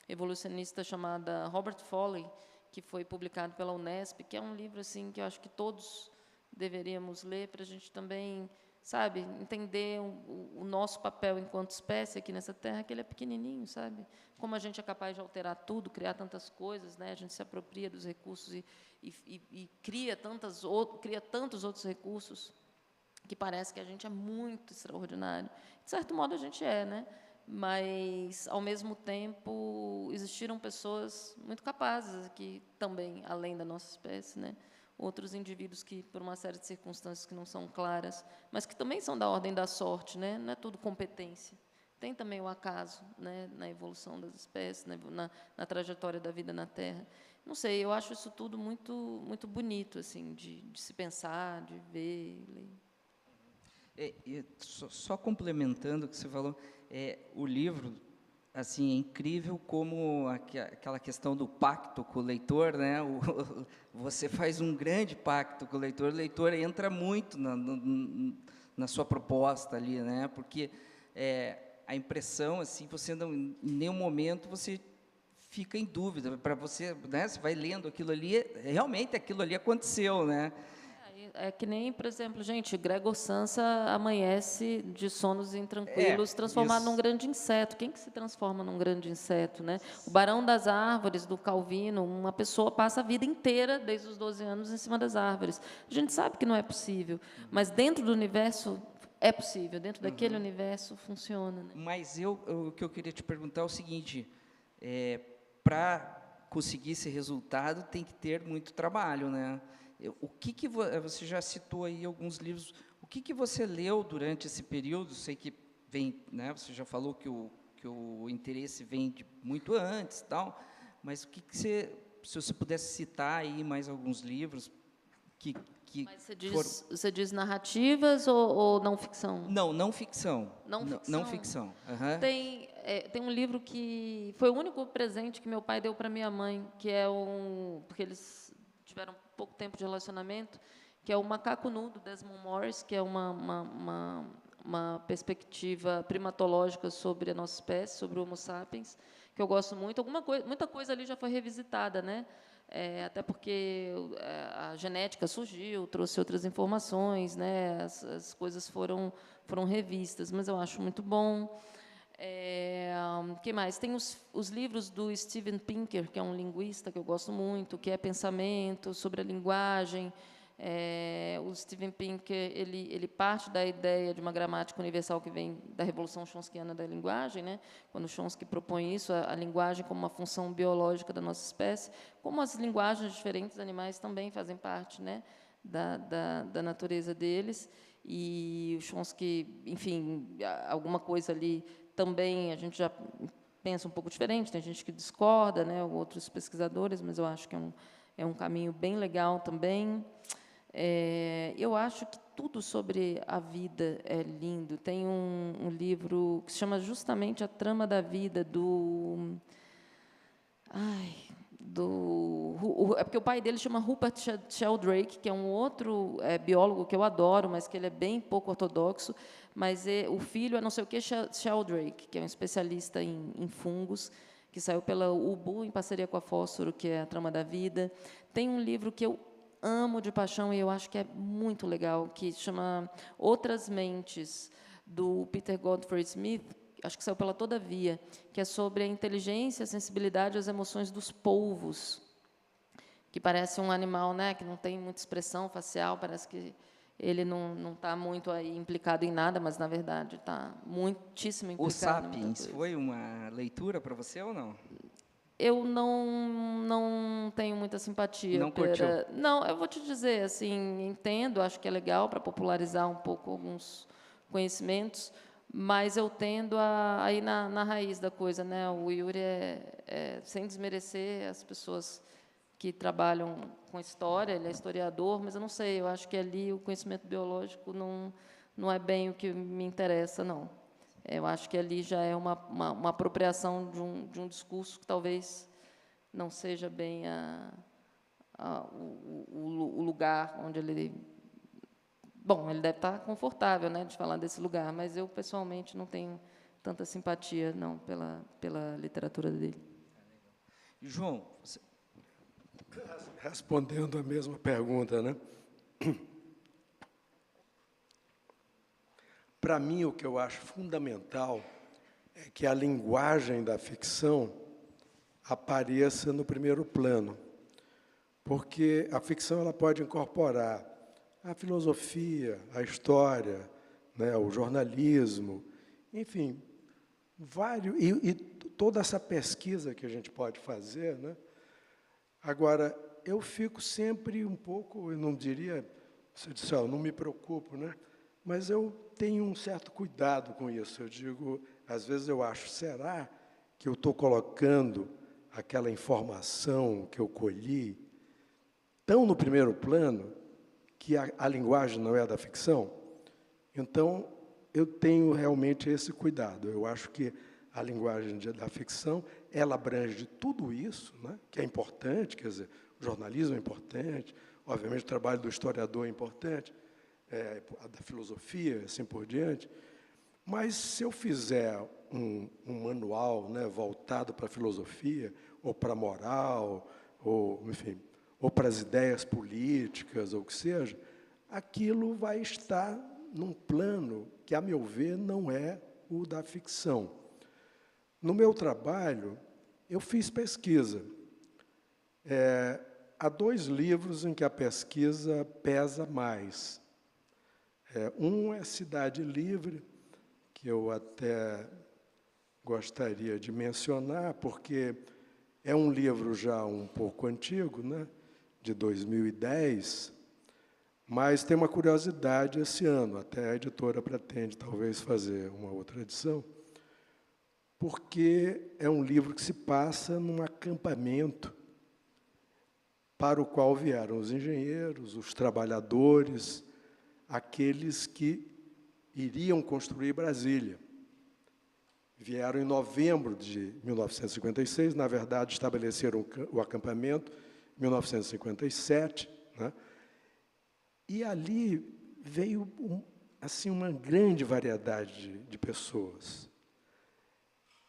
evolucionista chamada Robert Foley, que foi publicado pela Unesp, que é um livro assim que eu acho que todos deveríamos ler para a gente também, sabe, entender o nosso papel enquanto espécie aqui nessa Terra, que ele é pequenininho, sabe? Como a gente é capaz de alterar tudo, criar tantas coisas, né? A gente se apropria dos recursos e cria tantos outros recursos que parece que a gente é muito extraordinário. De certo modo, a gente é, né? Mas, ao mesmo tempo, existiram pessoas muito capazes aqui também, além da nossa espécie, né? Outros indivíduos que, por uma série de circunstâncias que não são claras, mas que também são da ordem da sorte, né? Não é tudo competência. Tem também o acaso, né? Na evolução das espécies, na trajetória da vida na Terra. Não sei, eu acho isso tudo muito, muito bonito, assim, de se pensar, de ver, ler. Só complementando o que você falou, o livro, assim, é incrível como aquela questão do pacto com o leitor, né? Você faz um grande pacto com o leitor entra muito na sua proposta ali, né? Porque a impressão, assim, você não, em nenhum momento você fica em dúvida, para você, né? Você vai lendo aquilo ali, realmente aquilo ali aconteceu, né? É que nem, por exemplo, gente, Gregor Samsa amanhece de sonos intranquilos, transformado num grande inseto. Quem que se transforma num grande inseto, né? O Barão das Árvores, do Calvino, uma pessoa passa a vida inteira, desde os 12 anos, em cima das árvores. A gente sabe que não é possível, mas dentro do universo é possível, dentro daquele universo funciona. Né? Mas o que eu queria te perguntar é o seguinte, para conseguir esse resultado tem que ter muito trabalho, né? O que você já citou aí alguns livros, o que você leu durante esse período? Sei que vem, né, você já falou que o interesse vem de muito antes, tal, mas o que você, se você pudesse citar aí mais alguns livros que mas você diz narrativas ou não ficção? Não ficção. Não ficção. Não ficção. Uhum. Tem um livro que foi o único presente que meu pai deu para minha mãe, que é porque eles tiveram pouco tempo de relacionamento, que é o Macaco Nu, do Desmond Morris, que é uma perspectiva primatológica sobre a nossa espécie, sobre o Homo sapiens, que eu gosto muito. Muita coisa ali já foi revisitada, né? Até porque a genética surgiu, trouxe outras informações, né? As coisas foram revistas, mas eu acho muito bom. Que mais? Tem os livros do Steven Pinker, que é um linguista que eu gosto muito, que é pensamento sobre a linguagem. O Steven Pinker ele parte da ideia de uma gramática universal que vem da Revolução Chomskiana da linguagem, né? Quando Chomsky propõe isso, a linguagem como uma função biológica da nossa espécie, como as linguagens de diferentes animais também fazem parte, né? da natureza deles. E o Chomsky, enfim, alguma coisa ali também a gente já pensa um pouco diferente, tem gente que discorda, né, outros pesquisadores, mas eu acho que é um caminho bem legal também. Eu acho que tudo sobre a vida é lindo. Tem um livro que se chama justamente A Trama da Vida, é porque o pai dele chama Rupert Sheldrake, que é um outro biólogo que eu adoro, mas que ele é bem pouco ortodoxo, mas o filho é não sei o que Sheldrake, que é um especialista em fungos, que saiu pela UBU em parceria com a Fósforo, que é A Trama da Vida. Tem um livro que eu amo de paixão e eu acho que é muito legal, que chama Outras Mentes, do Peter Godfrey Smith, acho que saiu pela Todavia, que é sobre a inteligência, a sensibilidade e as emoções dos polvos, que parece um animal, né, que não tem muita expressão facial, parece que ele não está muito aí implicado em nada, mas, na verdade, está muitíssimo implicado. O Sapiens foi uma leitura para você ou não? Eu não tenho muita simpatia. Não curtiu? Não, eu vou te dizer, assim, entendo, acho que é legal para popularizar um pouco alguns conhecimentos, mas eu tendo a ir na raiz da coisa, né? O Yuri sem desmerecer as pessoas que trabalham com história, ele é historiador, mas eu não sei, eu acho que ali o conhecimento biológico não é bem o que me interessa, não. Eu acho que ali já é uma apropriação de um discurso que talvez não seja bem o lugar onde ele... Bom, ele deve estar confortável, né, de falar desse lugar, mas eu, pessoalmente, não tenho tanta simpatia, não, pela literatura dele. João, Respondendo a mesma pergunta, né? Para mim, o que eu acho fundamental é que a linguagem da ficção apareça no primeiro plano, porque a ficção ela pode incorporar a filosofia, a história, né, o jornalismo, enfim, e toda essa pesquisa que a gente pode fazer, né? Agora, eu fico sempre um pouco, eu não diria, você disse, não me preocupo, né? Mas eu tenho um certo cuidado com isso. Eu digo, às vezes eu acho, será que eu estou colocando aquela informação que eu colhi tão no primeiro plano que a linguagem não é da ficção? Então, eu tenho realmente esse cuidado. Eu acho que a linguagem da ficção, ela abrange tudo isso, né, que é importante, quer dizer, o jornalismo é importante, obviamente o trabalho do historiador é importante, a da filosofia, assim por diante, mas se eu fizer um manual, né, voltado para a filosofia, ou para a moral, ou, enfim, ou para as ideias políticas, ou o que seja, aquilo vai estar num plano que, a meu ver, não é o da ficção. No meu trabalho, eu fiz pesquisa. Há 2 livros em que a pesquisa pesa mais. Um é Cidade Livre, que eu até gostaria de mencionar, porque é um livro já um pouco antigo, né, de 2010, mas tem uma curiosidade esse ano, até a editora pretende talvez fazer uma outra edição, porque é um livro que se passa num acampamento para o qual vieram os engenheiros, os trabalhadores, aqueles que iriam construir Brasília. Vieram em novembro de 1956, na verdade, estabeleceram o acampamento em 1957, né? E ali veio assim, uma grande variedade de pessoas.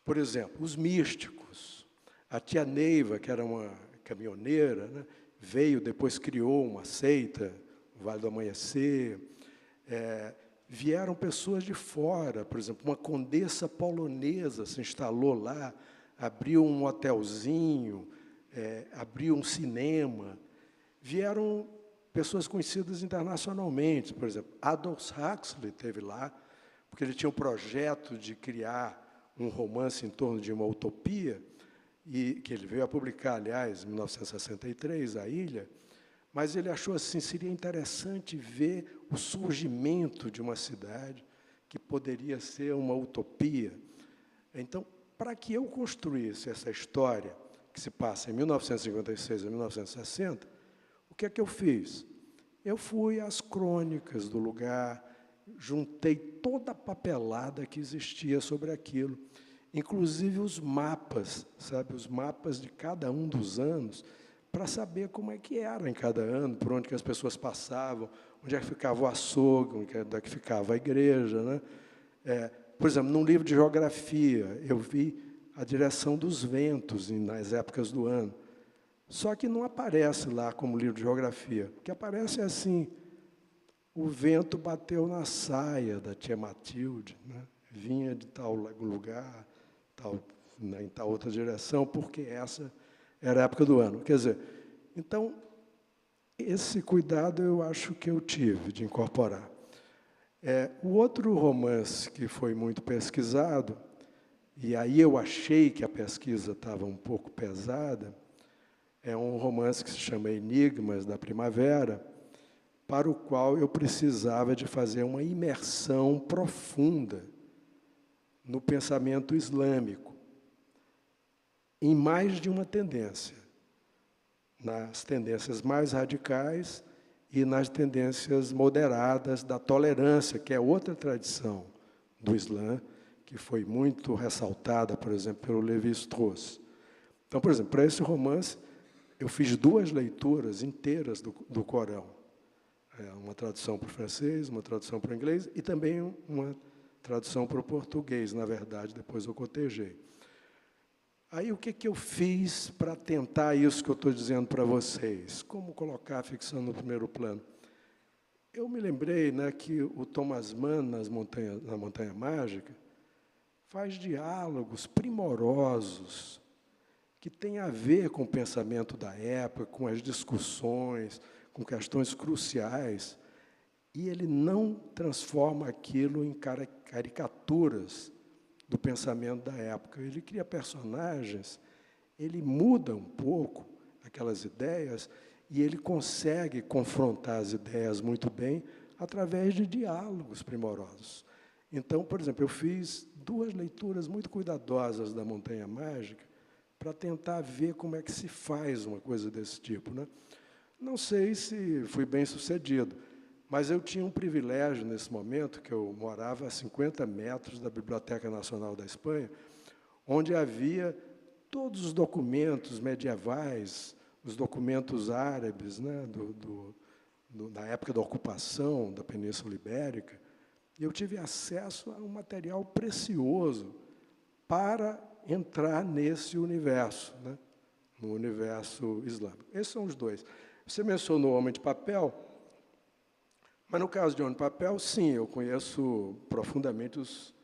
Por exemplo, os místicos. A tia Neiva, que era uma caminhoneira, né, veio, depois criou uma seita, o Vale do Amanhecer. Vieram pessoas de fora, por exemplo, uma condessa polonesa se instalou lá, abriu um hotelzinho, abriu um cinema. Vieram pessoas conhecidas internacionalmente, por exemplo, Aldous Huxley esteve lá, porque ele tinha um projeto de criar um romance em torno de uma utopia, e que ele veio a publicar, aliás, em 1963, A Ilha, mas ele achou assim, seria interessante ver o surgimento de uma cidade que poderia ser uma utopia. Então, para que eu construísse essa história, que se passa em 1956 a 1960, o que é que eu fiz? Eu fui às crônicas do lugar, juntei toda a papelada que existia sobre aquilo, inclusive os mapas, sabe, os mapas de cada um dos anos, para saber como é que era em cada ano, por onde que as pessoas passavam, onde é que ficava o açougue, onde é que ficava a igreja, né? Por exemplo, num livro de geografia, eu vi a direção dos ventos nas épocas do ano. Só que não aparece lá como livro de geografia. O que aparece é assim, o vento bateu na saia da tia Matilde, né? Vinha de tal lugar, em tal outra direção, porque essa era a época do ano. Quer dizer, então, esse cuidado eu acho que eu tive de incorporar. O outro romance que foi muito pesquisado, e aí eu achei que a pesquisa estava um pouco pesada, é um romance que se chama Enigmas da Primavera, para o qual eu precisava de fazer uma imersão profunda no pensamento islâmico, em mais de uma tendência, nas tendências mais radicais e nas tendências moderadas da tolerância, que é outra tradição do Islã, que foi muito ressaltada, por exemplo, pelo Lévi-Strauss. Então, por exemplo, para esse romance, eu fiz 2 leituras inteiras do Corão. Uma tradução para o francês, uma tradução para o inglês, e também uma tradução para o português, na verdade, depois eu cotejei. Aí, o que eu fiz para tentar isso que eu estou dizendo para vocês? Como colocar a ficção no primeiro plano? Eu me lembrei, né, que o Thomas Mann, na Montanha Mágica, faz diálogos primorosos que têm a ver com o pensamento da época, com as discussões, com questões cruciais, e ele não transforma aquilo em caricaturas do pensamento da época. Ele cria personagens, ele muda um pouco aquelas ideias, e ele consegue confrontar as ideias muito bem através de diálogos primorosos. Então, por exemplo, eu fiz 2 leituras muito cuidadosas da Montanha Mágica para tentar ver como é que se faz uma coisa desse tipo, né? Não sei se fui bem-sucedido, mas eu tinha um privilégio nesse momento, que eu morava a 50 metros da Biblioteca Nacional da Espanha, onde havia todos os documentos medievais, os documentos árabes, né, da época da ocupação da Península Ibérica, e eu tive acesso a um material precioso para entrar nesse universo, né, no universo islâmico. Esses são os 2. Você mencionou Homem de Papel, mas, no caso de Homem de Papel, sim, eu conheço profundamente os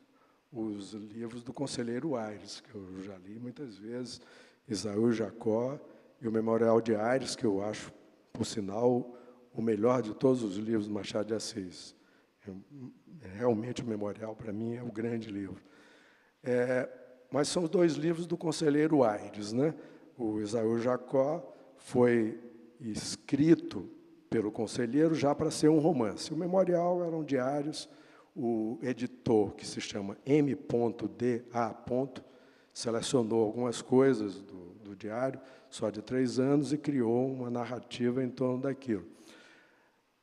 livros do Conselheiro Aires, que eu já li muitas vezes, Isaú e Jacó, e o Memorial de Aires, que eu acho, por sinal, o melhor de todos os livros do Machado de Assis. Realmente, o Memorial, para mim, é o grande livro. Mas são os 2 livros do Conselheiro Aires, né? O Isaú e Jacó foi escrito pelo conselheiro já para ser um romance. O Memorial eram diários, o editor, que se chama M.D.A. selecionou algumas coisas do diário, só de 3 anos, e criou uma narrativa em torno daquilo.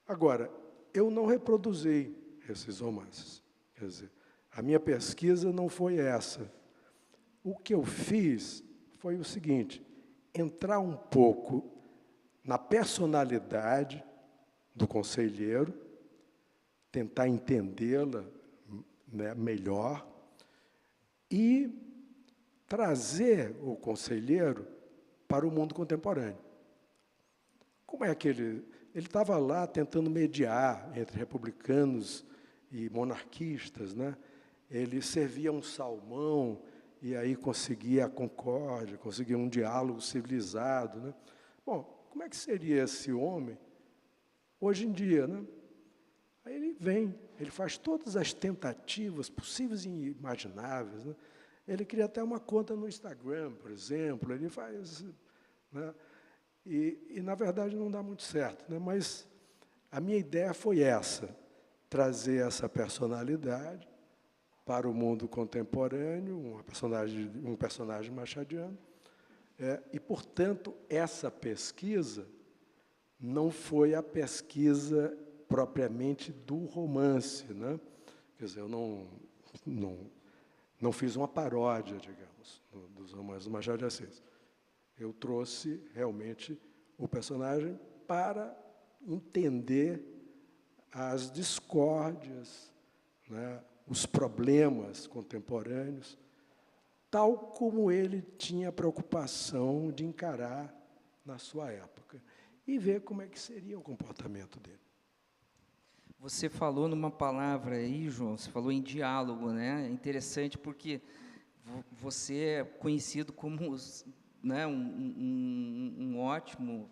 Agora, eu não reproduzi esses romances. Quer dizer, a minha pesquisa não foi essa. O que eu fiz foi o seguinte: entrar um pouco na personalidade do conselheiro, tentar entendê-la, né, melhor, e trazer o conselheiro para o mundo contemporâneo. Como é que ele estava lá tentando mediar entre republicanos e monarquistas, né? Ele servia um salmão e aí conseguia a concórdia, conseguia um diálogo civilizado, né? Bom, como é que seria esse homem hoje em dia, né? Aí ele vem, ele faz todas as tentativas possíveis e imagináveis, né? Ele cria até uma conta no Instagram, por exemplo, ele faz, né? E, na verdade, não dá muito certo, né? Mas a minha ideia foi essa, trazer essa personalidade para o mundo contemporâneo, um personagem machadiano, e, portanto, essa pesquisa não foi a pesquisa propriamente do romance, né? Quer dizer, eu não fiz uma paródia, digamos, dos romances do Machado de Assis. Eu trouxe realmente o personagem para entender as discórdias, né, os problemas contemporâneos, tal como ele tinha a preocupação de encarar na sua época, e ver como é que seria o comportamento dele. Você falou numa palavra aí, João, você falou em diálogo, né? É interessante porque você é conhecido como, né, um ótimo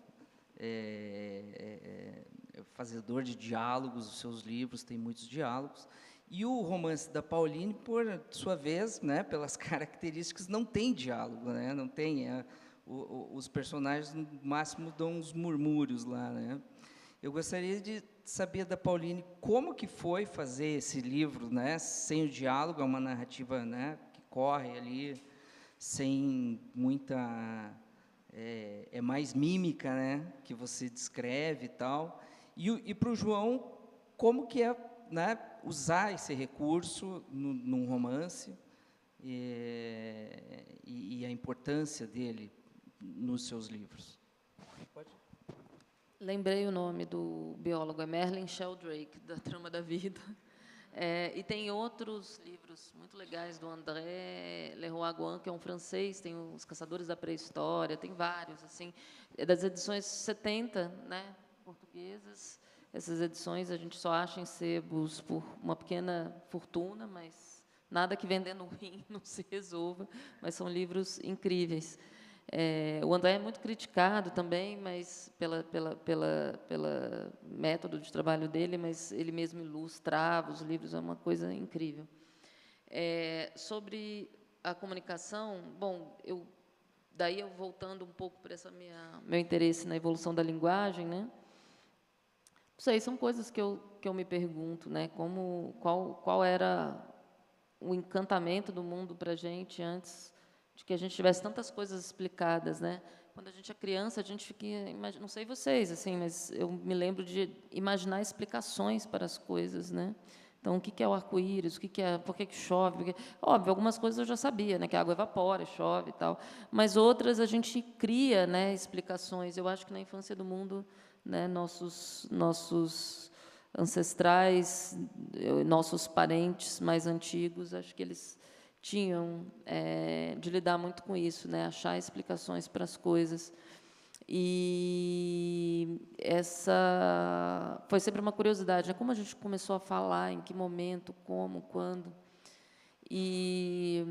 fazedor de diálogos, os seus livros têm muitos diálogos, e o romance da Pauline, por sua vez, né, pelas características, não tem diálogo, né? Não tem, os personagens, no máximo, dão uns murmúrios lá, né? Eu gostaria de saber da Pauline como que foi fazer esse livro, né, sem o diálogo, é uma narrativa, né, que corre ali, sem muita... É mais mímica, né, que você descreve e tal. E para o João, como que é, né, usar esse recurso num romance e a importância dele nos seus livros. Pode? Lembrei o nome do biólogo, é Merlin Sheldrake, da Trama da Vida. E tem outros livros muito legais do André Lerroy-Gowan, que é um francês, tem Os Caçadores da Pré-História, tem vários, assim, das edições 70, né, portuguesas. Essas edições a gente só acha em sebos por uma pequena fortuna, mas nada que vendendo ruim não se resolva, mas são livros incríveis. O André é muito criticado também, mas pela método de trabalho dele, mas ele mesmo ilustrava os livros, é uma coisa incrível. Sobre a comunicação, bom, daí eu voltando um pouco para esse meu interesse na evolução da linguagem, né? Não sei, são coisas que eu me pergunto, né? Qual era o encantamento do mundo para a gente antes de que a gente tivesse tantas coisas explicadas, né? Quando a gente é criança, a gente fica, não sei vocês, assim, mas eu me lembro de imaginar explicações para as coisas, né? Então, o que é o arco-íris? Por que chove? Óbvio, algumas coisas eu já sabia, né? Que a água evapora, chove e tal. Mas outras a gente cria, né? Explicações. Eu acho que na infância do mundo, né? Nossos ancestrais, nossos parentes mais antigos, acho que eles tinham de lidar muito com isso, né? Achar explicações para as coisas. E essa foi sempre uma curiosidade, né? Como a gente começou a falar, em que momento, como, quando. E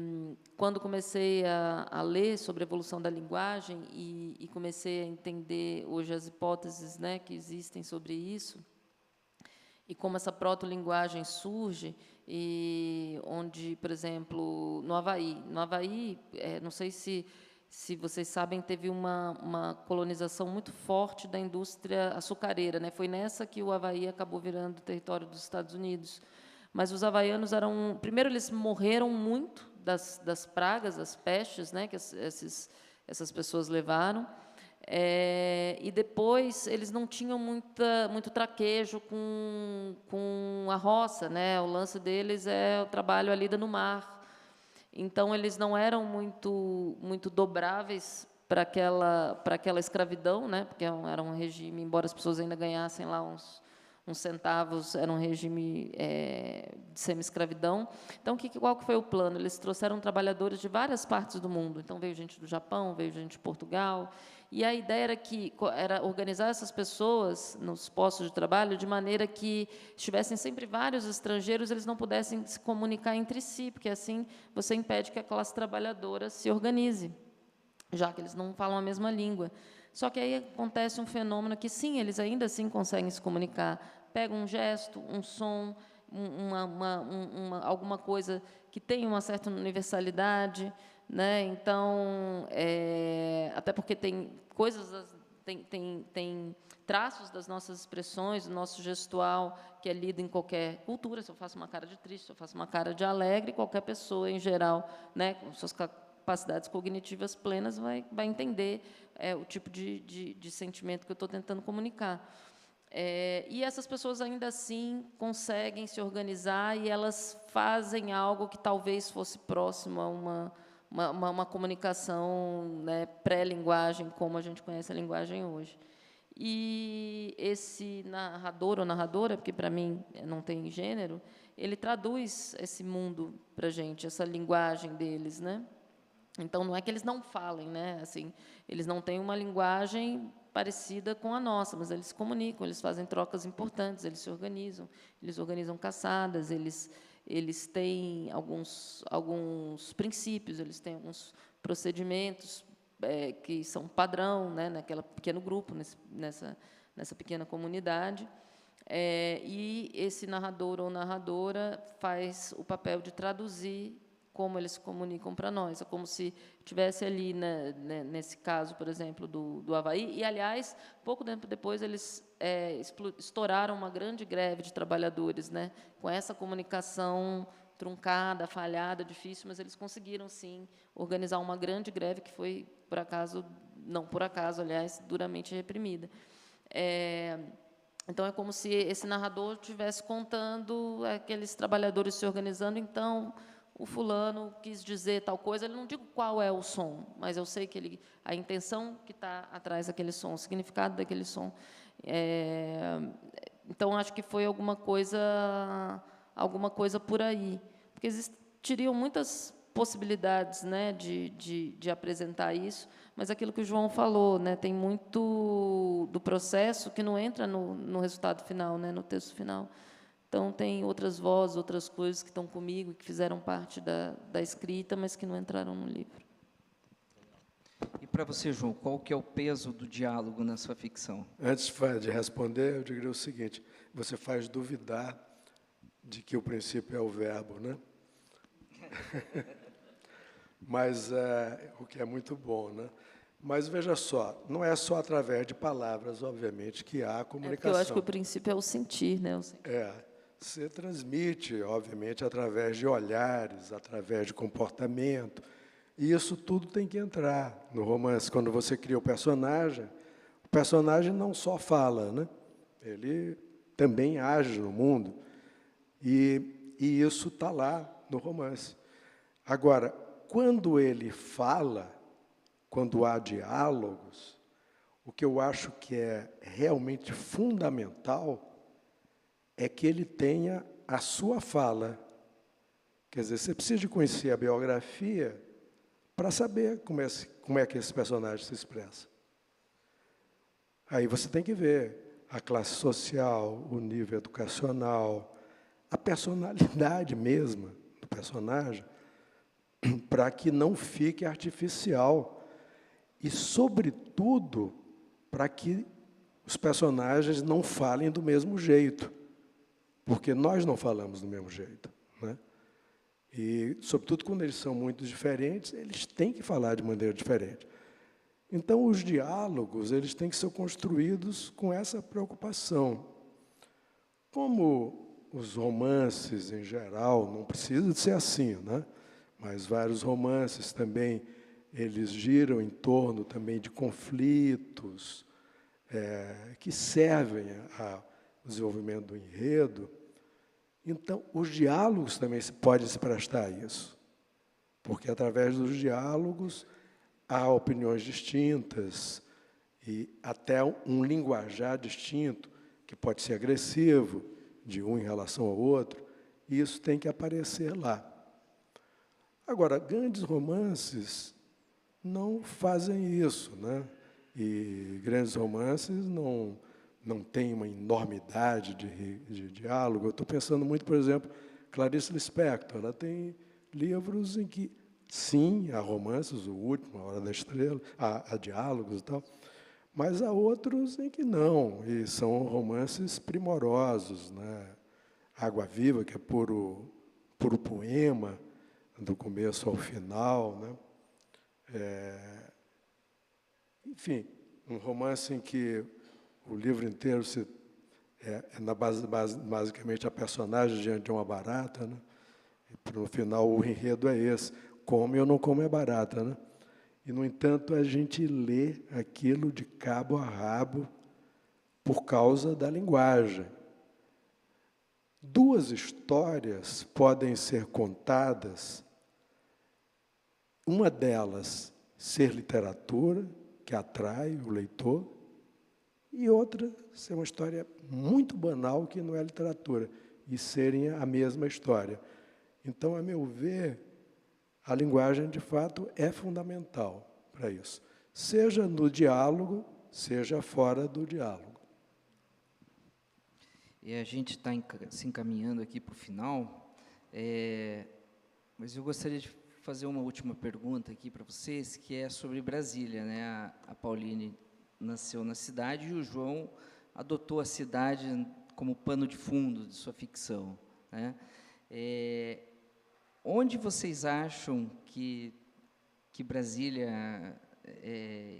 quando comecei a ler sobre a evolução da linguagem e comecei a entender hoje as hipóteses, né, que existem sobre isso, e como essa proto-linguagem surge, e onde, por exemplo, no Havaí, não sei se vocês sabem, teve uma colonização muito forte da indústria açucareira, né? Foi nessa que o Havaí acabou virando território dos Estados Unidos. Mas os havaianos primeiro, eles morreram muito das pragas, das pestes, né, que essas pessoas levaram. E depois eles não tinham muito traquejo com a roça, né? O lance deles é o trabalho a lida no mar. Então eles não eram muito dobráveis para aquela escravidão, né? Porque era um regime, embora as pessoas ainda ganhassem lá uns centavos, era um regime de semi-escravidão. Então, qual que foi o plano? Eles trouxeram trabalhadores de várias partes do mundo. Então, veio gente do Japão, veio gente de Portugal. E a ideia era organizar essas pessoas nos postos de trabalho de maneira que estivessem sempre vários estrangeiros, eles não pudessem se comunicar entre si, porque assim você impede que a classe trabalhadora se organize, já que eles não falam a mesma língua. Só que aí acontece um fenômeno que, sim, eles ainda assim conseguem se comunicar. Pegam um gesto, um som, alguma coisa que tem uma certa universalidade, né? Então, até porque tem coisas, tem traços das nossas expressões, do nosso gestual, que é lido em qualquer cultura. Se eu faço uma cara de triste, se eu faço uma cara de alegre, qualquer pessoa, em geral, né, com suas capacidades cognitivas plenas, vai entender o tipo de sentimento que eu estou tentando comunicar. E essas pessoas, ainda assim, conseguem se organizar e elas fazem algo que talvez fosse próximo a uma comunicação, né, pré-linguagem, como a gente conhece a linguagem hoje. E esse narrador ou narradora, porque para mim não tem gênero, ele traduz esse mundo para a gente, essa linguagem deles, né? Então, não é que eles não falem, né? Assim, eles não têm uma linguagem parecida com a nossa, mas eles se comunicam, eles fazem trocas importantes, eles se organizam, eles organizam caçadas, eles têm alguns princípios, eles têm alguns procedimentos que são padrão, né, naquele pequeno grupo, nessa pequena comunidade. E esse narrador ou narradora faz o papel de traduzir como eles se comunicam para nós. É como se tivesse ali, nesse caso, por exemplo, do Avaí, e, aliás, pouco tempo depois, eles estouraram uma grande greve de trabalhadores, né, com essa comunicação truncada, falhada, difícil, mas eles conseguiram, sim, organizar uma grande greve que foi, por acaso, não por acaso, aliás, duramente reprimida. Então, é como se esse narrador estivesse contando aqueles trabalhadores se organizando. Então, o fulano quis dizer tal coisa, eu não digo qual é o som, mas eu sei que a intenção que está atrás daquele som, o significado daquele som. Então, acho que foi alguma coisa por aí, porque existiriam muitas possibilidades, né, de apresentar isso, mas aquilo que o João falou, né, tem muito do processo que não entra no resultado final, né, no texto final. Então, tem outras vozes, outras coisas que estão comigo, que fizeram parte da escrita, mas que não entraram no livro. E para você, João, qual que é o peso do diálogo na sua ficção? Antes de responder, eu diria o seguinte: você faz duvidar de que o princípio é o verbo, né? Mas o que é muito bom, né? Mas veja só, não é só através de palavras, obviamente, que há comunicação. Porque eu acho que o princípio é o sentir, né? Você transmite, obviamente, através de olhares, através de comportamento, e isso tudo tem que entrar no romance. Quando você cria o personagem não só fala, né? Ele também age no mundo, e isso está lá no romance. Agora, quando ele fala, quando há diálogos, o que eu acho que é realmente fundamental é que ele tenha a sua fala. Quer dizer, você precisa de conhecer a biografia para saber como é que esse personagem se expressa. Aí você tem que ver a classe social, o nível educacional, a personalidade mesma do personagem, para que não fique artificial e, sobretudo, para que os personagens não falem do mesmo jeito, porque nós não falamos do mesmo jeito, né? E, sobretudo, quando eles são muito diferentes, eles têm que falar de maneira diferente. Então, os diálogos eles têm que ser construídos com essa preocupação. Como os romances, em geral, não precisa de ser assim, né? Mas vários romances também, eles giram em torno também de conflitos que servem ao desenvolvimento do enredo. Então, os diálogos também podem se prestar a isso, porque, através dos diálogos, há opiniões distintas e até um linguajar distinto, que pode ser agressivo, de um em relação ao outro, e isso tem que aparecer lá. Agora, grandes romances não fazem isso, né? E grandes romances não têm uma enormidade de diálogo. Eu estou pensando muito, por exemplo, Clarice Lispector. Ela tem livros em que, sim, há romances, o último, A Hora da Estrela, há diálogos e tal, mas há outros em que não, e são romances primorosos, né? Água Viva, que é puro poema, do começo ao final, né? Enfim, um romance em que o livro inteiro basicamente a personagem diante de uma barata, né? E, no final, o enredo é esse: come ou não come a barata, né? E, no entanto, a gente lê aquilo de cabo a rabo por causa da linguagem. Duas histórias podem ser contadas, uma delas ser literatura, que atrai o leitor, e outra ser uma história muito banal, que não é literatura, e serem a mesma história. Então, a meu ver, a linguagem, de fato, é fundamental para isso, seja no diálogo, seja fora do diálogo. E a gente está se encaminhando aqui para o final, mas eu gostaria de fazer uma última pergunta aqui para vocês, que é sobre Brasília, né? A Pauline nasceu na cidade e o João adotou a cidade como pano de fundo de sua ficção, né? onde vocês acham que Brasília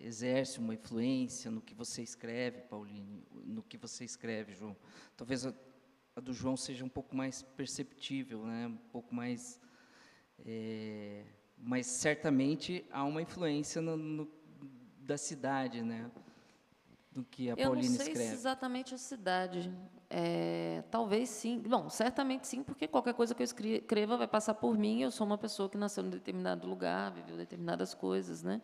exerce uma influência no que você escreve, Pauline, no que você escreve, João? Talvez a do João seja um pouco mais perceptível, né? Um pouco mais... mas certamente há uma influência da cidade, né? Do que a Pauline escreve. Eu não sei se exatamente a cidade. Talvez sim. Bom, certamente sim, porque qualquer coisa que eu escreva vai passar por mim. Eu sou uma pessoa que nasceu em determinado lugar, viveu determinadas coisas, né?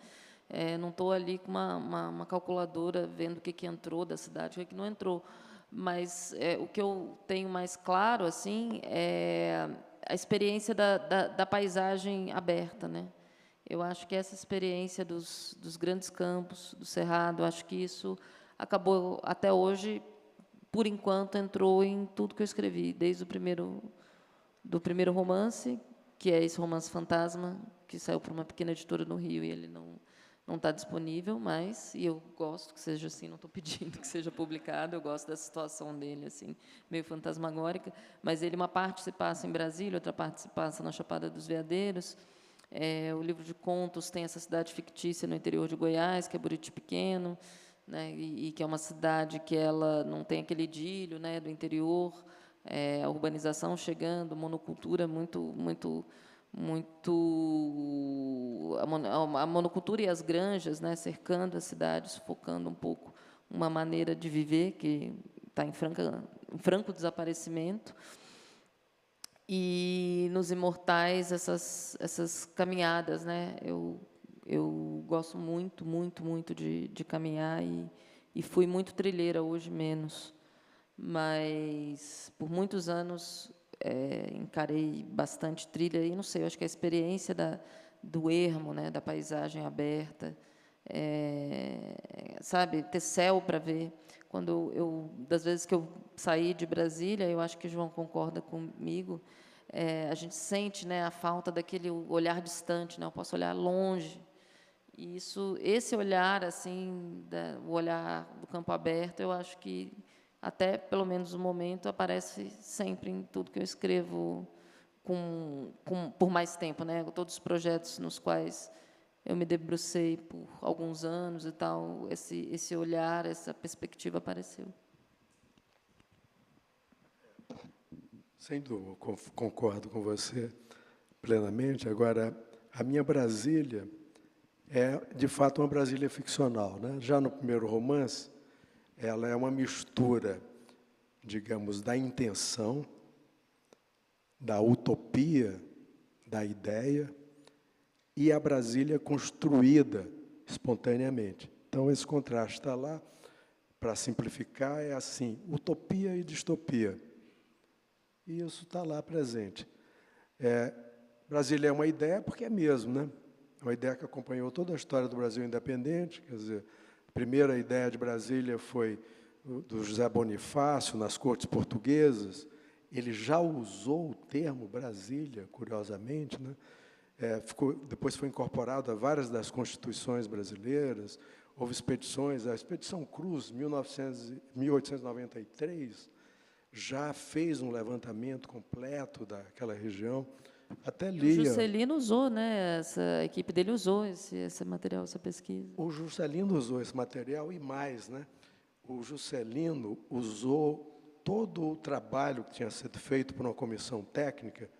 Não estou ali com uma calculadora vendo o que entrou da cidade, o que não entrou. Mas o que eu tenho mais claro assim é a experiência da paisagem aberta, né? Eu acho que essa experiência dos grandes campos, do Cerrado, eu acho que isso acabou, até hoje, por enquanto, entrou em tudo que eu escrevi, desde do primeiro romance, que é esse romance fantasma, que saiu para uma pequena editora no Rio, e ele não está disponível mais, e eu gosto que seja assim, não estou pedindo que seja publicado, eu gosto da situação dele, assim, meio fantasmagórica, mas ele, uma parte se passa em Brasília, outra parte se passa na Chapada dos Veadeiros. O livro de contos tem essa cidade fictícia no interior de Goiás, que é Buriti Pequeno, né, e que é uma cidade que ela não tem aquele idílio, né, do interior, a urbanização chegando, monocultura muito a monocultura e as granjas, né, cercando as cidades, sufocando um pouco uma maneira de viver que está em franco desaparecimento. E nos Imortais essas caminhadas, né? Eu gosto muito de caminhar e fui muito trilheira, hoje menos, mas por muitos anos encarei bastante trilha e não sei, eu acho que a experiência do ermo, né, da paisagem aberta, sabe, ter céu para ver. Quando das vezes que eu saí de Brasília, eu acho que o João concorda comigo, a gente sente, né, a falta daquele olhar distante, né? Eu posso olhar longe. E esse olhar, assim, o olhar do campo aberto, eu acho que até pelo menos no momento aparece sempre em tudo que eu escrevo por mais tempo, né? Todos os projetos nos quais eu me debrucei por alguns anos e tal, esse olhar, essa perspectiva apareceu. Sem dúvida, concordo com você plenamente. Agora, a minha Brasília é, de fato, uma Brasília ficcional, né? Já no primeiro romance, ela é uma mistura, digamos, da intenção, da utopia, da ideia, e a Brasília construída espontaneamente. Então, esse contraste está lá. Para simplificar, é assim, utopia e distopia. E isso está lá presente. Brasília é uma ideia, porque é mesmo, né? É uma ideia que acompanhou toda a história do Brasil independente. Quer dizer, a primeira ideia de Brasília foi do José Bonifácio, nas cortes portuguesas. Ele já usou o termo Brasília, curiosamente, né? Depois foi incorporado a várias das constituições brasileiras. Houve expedições, a Expedição Cruz, 1893, já fez um levantamento completo daquela região. Até lia. O Juscelino usou, né? A equipe dele usou esse material, essa pesquisa. O Juscelino usou esse material e mais, né? O Juscelino usou todo o trabalho que tinha sido feito por uma comissão técnica,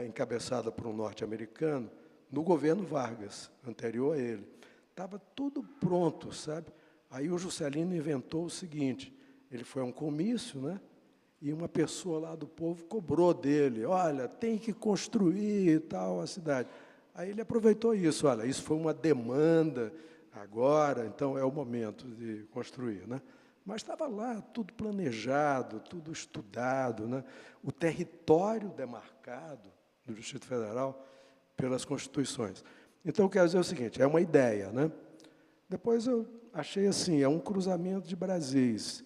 encabeçada por um norte-americano, no governo Vargas, anterior a ele. Estava tudo pronto, sabe? Aí o Juscelino inventou o seguinte: ele foi a um comício, né? E uma pessoa lá do povo cobrou dele: olha, tem que construir e tal a cidade. Aí ele aproveitou isso: olha, isso foi uma demanda agora, então é o momento de construir, né? Mas estava lá tudo planejado, tudo estudado, né? O território demarcado do Distrito Federal pelas constituições. Então, quer dizer o seguinte, é uma ideia, né? Depois eu achei assim, é um cruzamento de Brasis.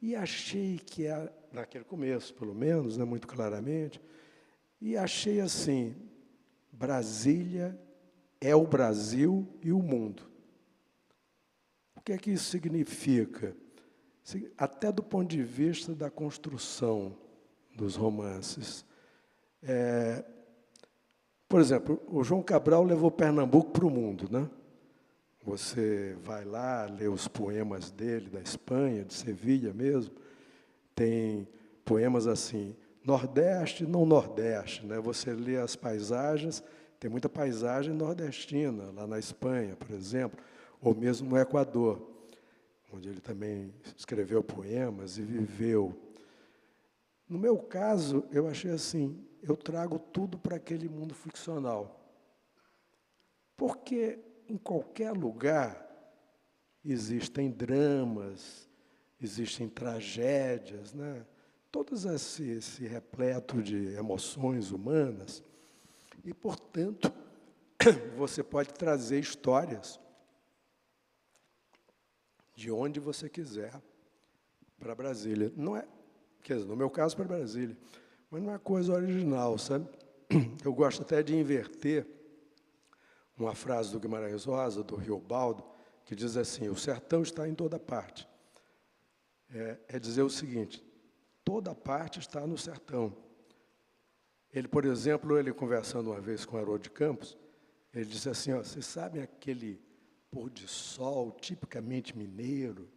E achei que, naquele começo, pelo menos, né, muito claramente, e achei assim, Brasília é o Brasil e o mundo. O que é que isso significa? Até do ponto de vista da construção dos romances. Por exemplo, o João Cabral levou Pernambuco para o mundo, né? Você vai lá, lê os poemas dele, da Espanha, de Sevilha mesmo, tem poemas assim, Nordeste, não Nordeste, né? Você lê as paisagens, tem muita paisagem nordestina, lá na Espanha, por exemplo, ou mesmo no Equador, onde ele também escreveu poemas e viveu. No meu caso, eu achei assim, eu trago tudo para aquele mundo ficcional. Porque em qualquer lugar existem dramas, existem tragédias, né? Todo esse repleto de emoções humanas, e, portanto, você pode trazer histórias de onde você quiser para Brasília. Não é, quer dizer, no meu caso, para Brasília, mas não é coisa original, sabe? Eu gosto até de inverter uma frase do Guimarães Rosa, do Riobaldo, que diz assim, o sertão está em toda parte. É dizer o seguinte, toda parte está no sertão. Ele, por exemplo, ele conversando uma vez com o Haroldo de Campos, ele disse assim, ó, vocês sabem aquele pôr de sol tipicamente mineiro,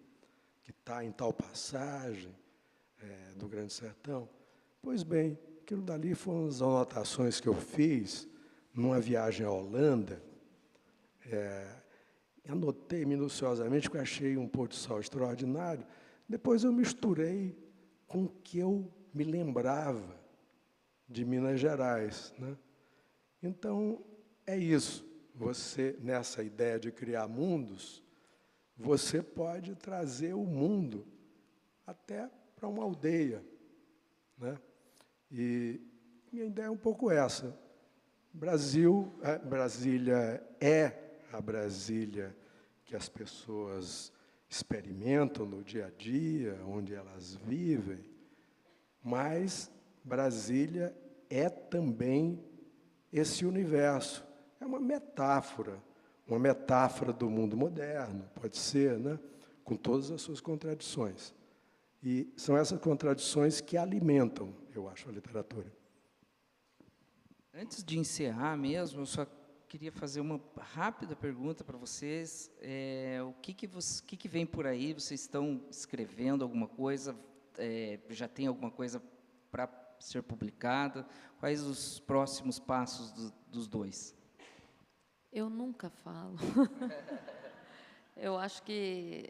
que está em tal passagem do Grande Sertão? Pois bem, aquilo dali foram as anotações que eu fiz numa viagem à Holanda. Anotei minuciosamente, porque achei um pôr de sol extraordinário. Depois eu misturei com o que eu me lembrava de Minas Gerais, né? Então, é isso. Você, nessa ideia de criar mundos, você pode trazer o mundo até para uma aldeia, né? E minha ideia é um pouco essa. Brasília é a Brasília que as pessoas experimentam no dia a dia, onde elas vivem, mas Brasília é também esse universo. É uma metáfora do mundo moderno, pode ser, né? Com todas as suas contradições. E são essas contradições que alimentam, eu acho, a literatura. Antes de encerrar mesmo, eu só queria fazer uma rápida pergunta para vocês. O que vem por aí? Vocês estão escrevendo alguma coisa? Já tem alguma coisa para ser publicada? Quais os próximos passos dos dois? Eu nunca falo. Eu acho que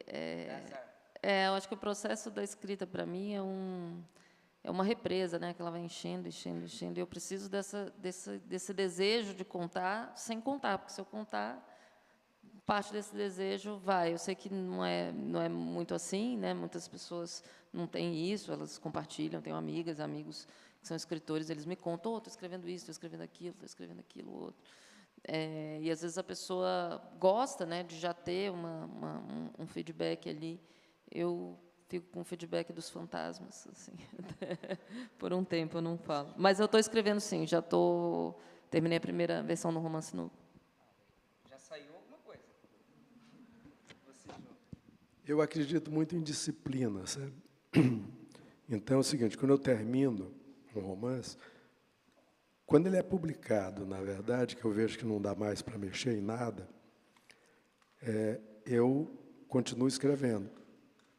eu acho que o processo da escrita para mim é uma represa, né? Que ela vai enchendo, enchendo, enchendo. E eu preciso desse desejo de contar, sem contar, porque se eu contar, parte desse desejo vai. Eu sei que não é muito assim, né? Muitas pessoas não têm isso, elas compartilham. Tenho amigas, amigos que são escritores, eles me contam, estou escrevendo isso, estou escrevendo aquilo, outro. E às vezes a pessoa gosta, né, de já ter um feedback ali. Eu fico com o feedback dos fantasmas, assim. Por um tempo eu não falo. Mas eu estou escrevendo, sim. Terminei a primeira versão do Romance Novo. Já saiu alguma coisa? Você, João? Eu acredito muito em disciplina, sabe? Então é o seguinte, quando eu termino um romance, quando ele é publicado, na verdade, que eu vejo que não dá mais para mexer em nada, eu continuo escrevendo,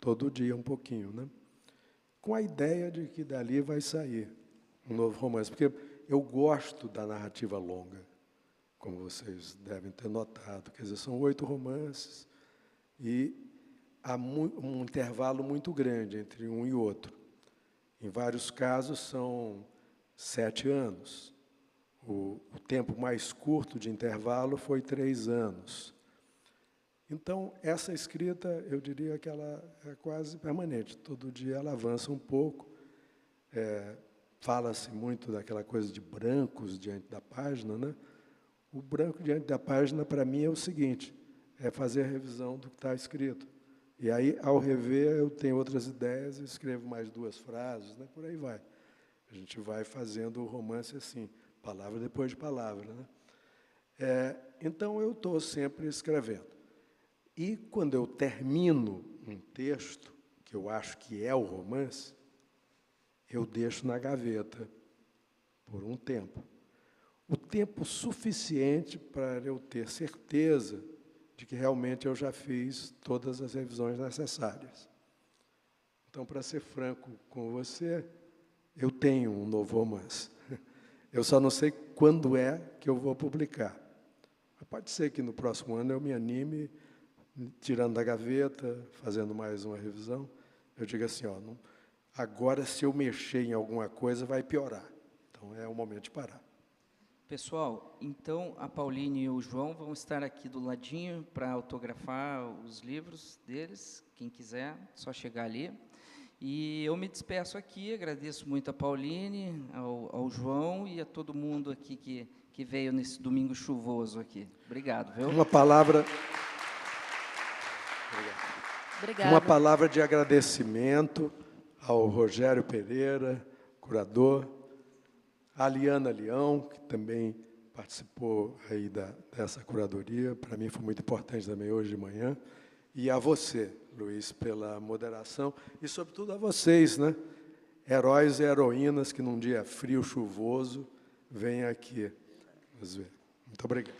todo dia um pouquinho, né? Com a ideia de que dali vai sair um novo romance, porque eu gosto da narrativa longa, como vocês devem ter notado. Quer dizer, são 8 romances e há um intervalo muito grande entre um e outro. Em vários casos, são 7 anos. O tempo mais curto de intervalo foi 3 anos. Então, essa escrita, eu diria que ela é quase permanente. Todo dia ela avança um pouco. Fala-se muito daquela coisa de brancos diante da página, né? O branco diante da página, para mim, é o seguinte, é fazer a revisão do que está escrito. E aí, ao rever, eu tenho outras ideias, escrevo mais 2 frases, né? Por aí vai. A gente vai fazendo o romance assim, palavra depois de palavra, né? Então, eu estou sempre escrevendo. E, quando eu termino um texto, que eu acho que é o romance, eu deixo na gaveta por um tempo. o tempo suficiente para eu ter certeza de que realmente eu já fiz todas as revisões necessárias. Então, para ser franco com você, eu tenho um novo romance. Eu só não sei quando é que eu vou publicar. Mas pode ser que no próximo ano eu me anime, tirando da gaveta, fazendo mais uma revisão, eu digo assim, ó, não, agora se eu mexer em alguma coisa vai piorar. Então é o momento de parar. Pessoal, então a Pauline e o João vão estar aqui do ladinho para autografar os livros deles. Quem quiser, só chegar ali. E eu me despeço aqui, agradeço muito a Pauline, ao João e a todo mundo aqui que veio nesse domingo chuvoso aqui. Obrigado, viu? Uma palavra... Obrigada. Uma palavra de agradecimento ao Rogério Pereira, curador, a Liana Leão, que também participou aí dessa curadoria, para mim foi muito importante também hoje de manhã, e a você, Luiz, pela moderação, e sobretudo a vocês, né? Heróis e heroínas que num dia frio, chuvoso, vêm aqui nos ver. Muito obrigado.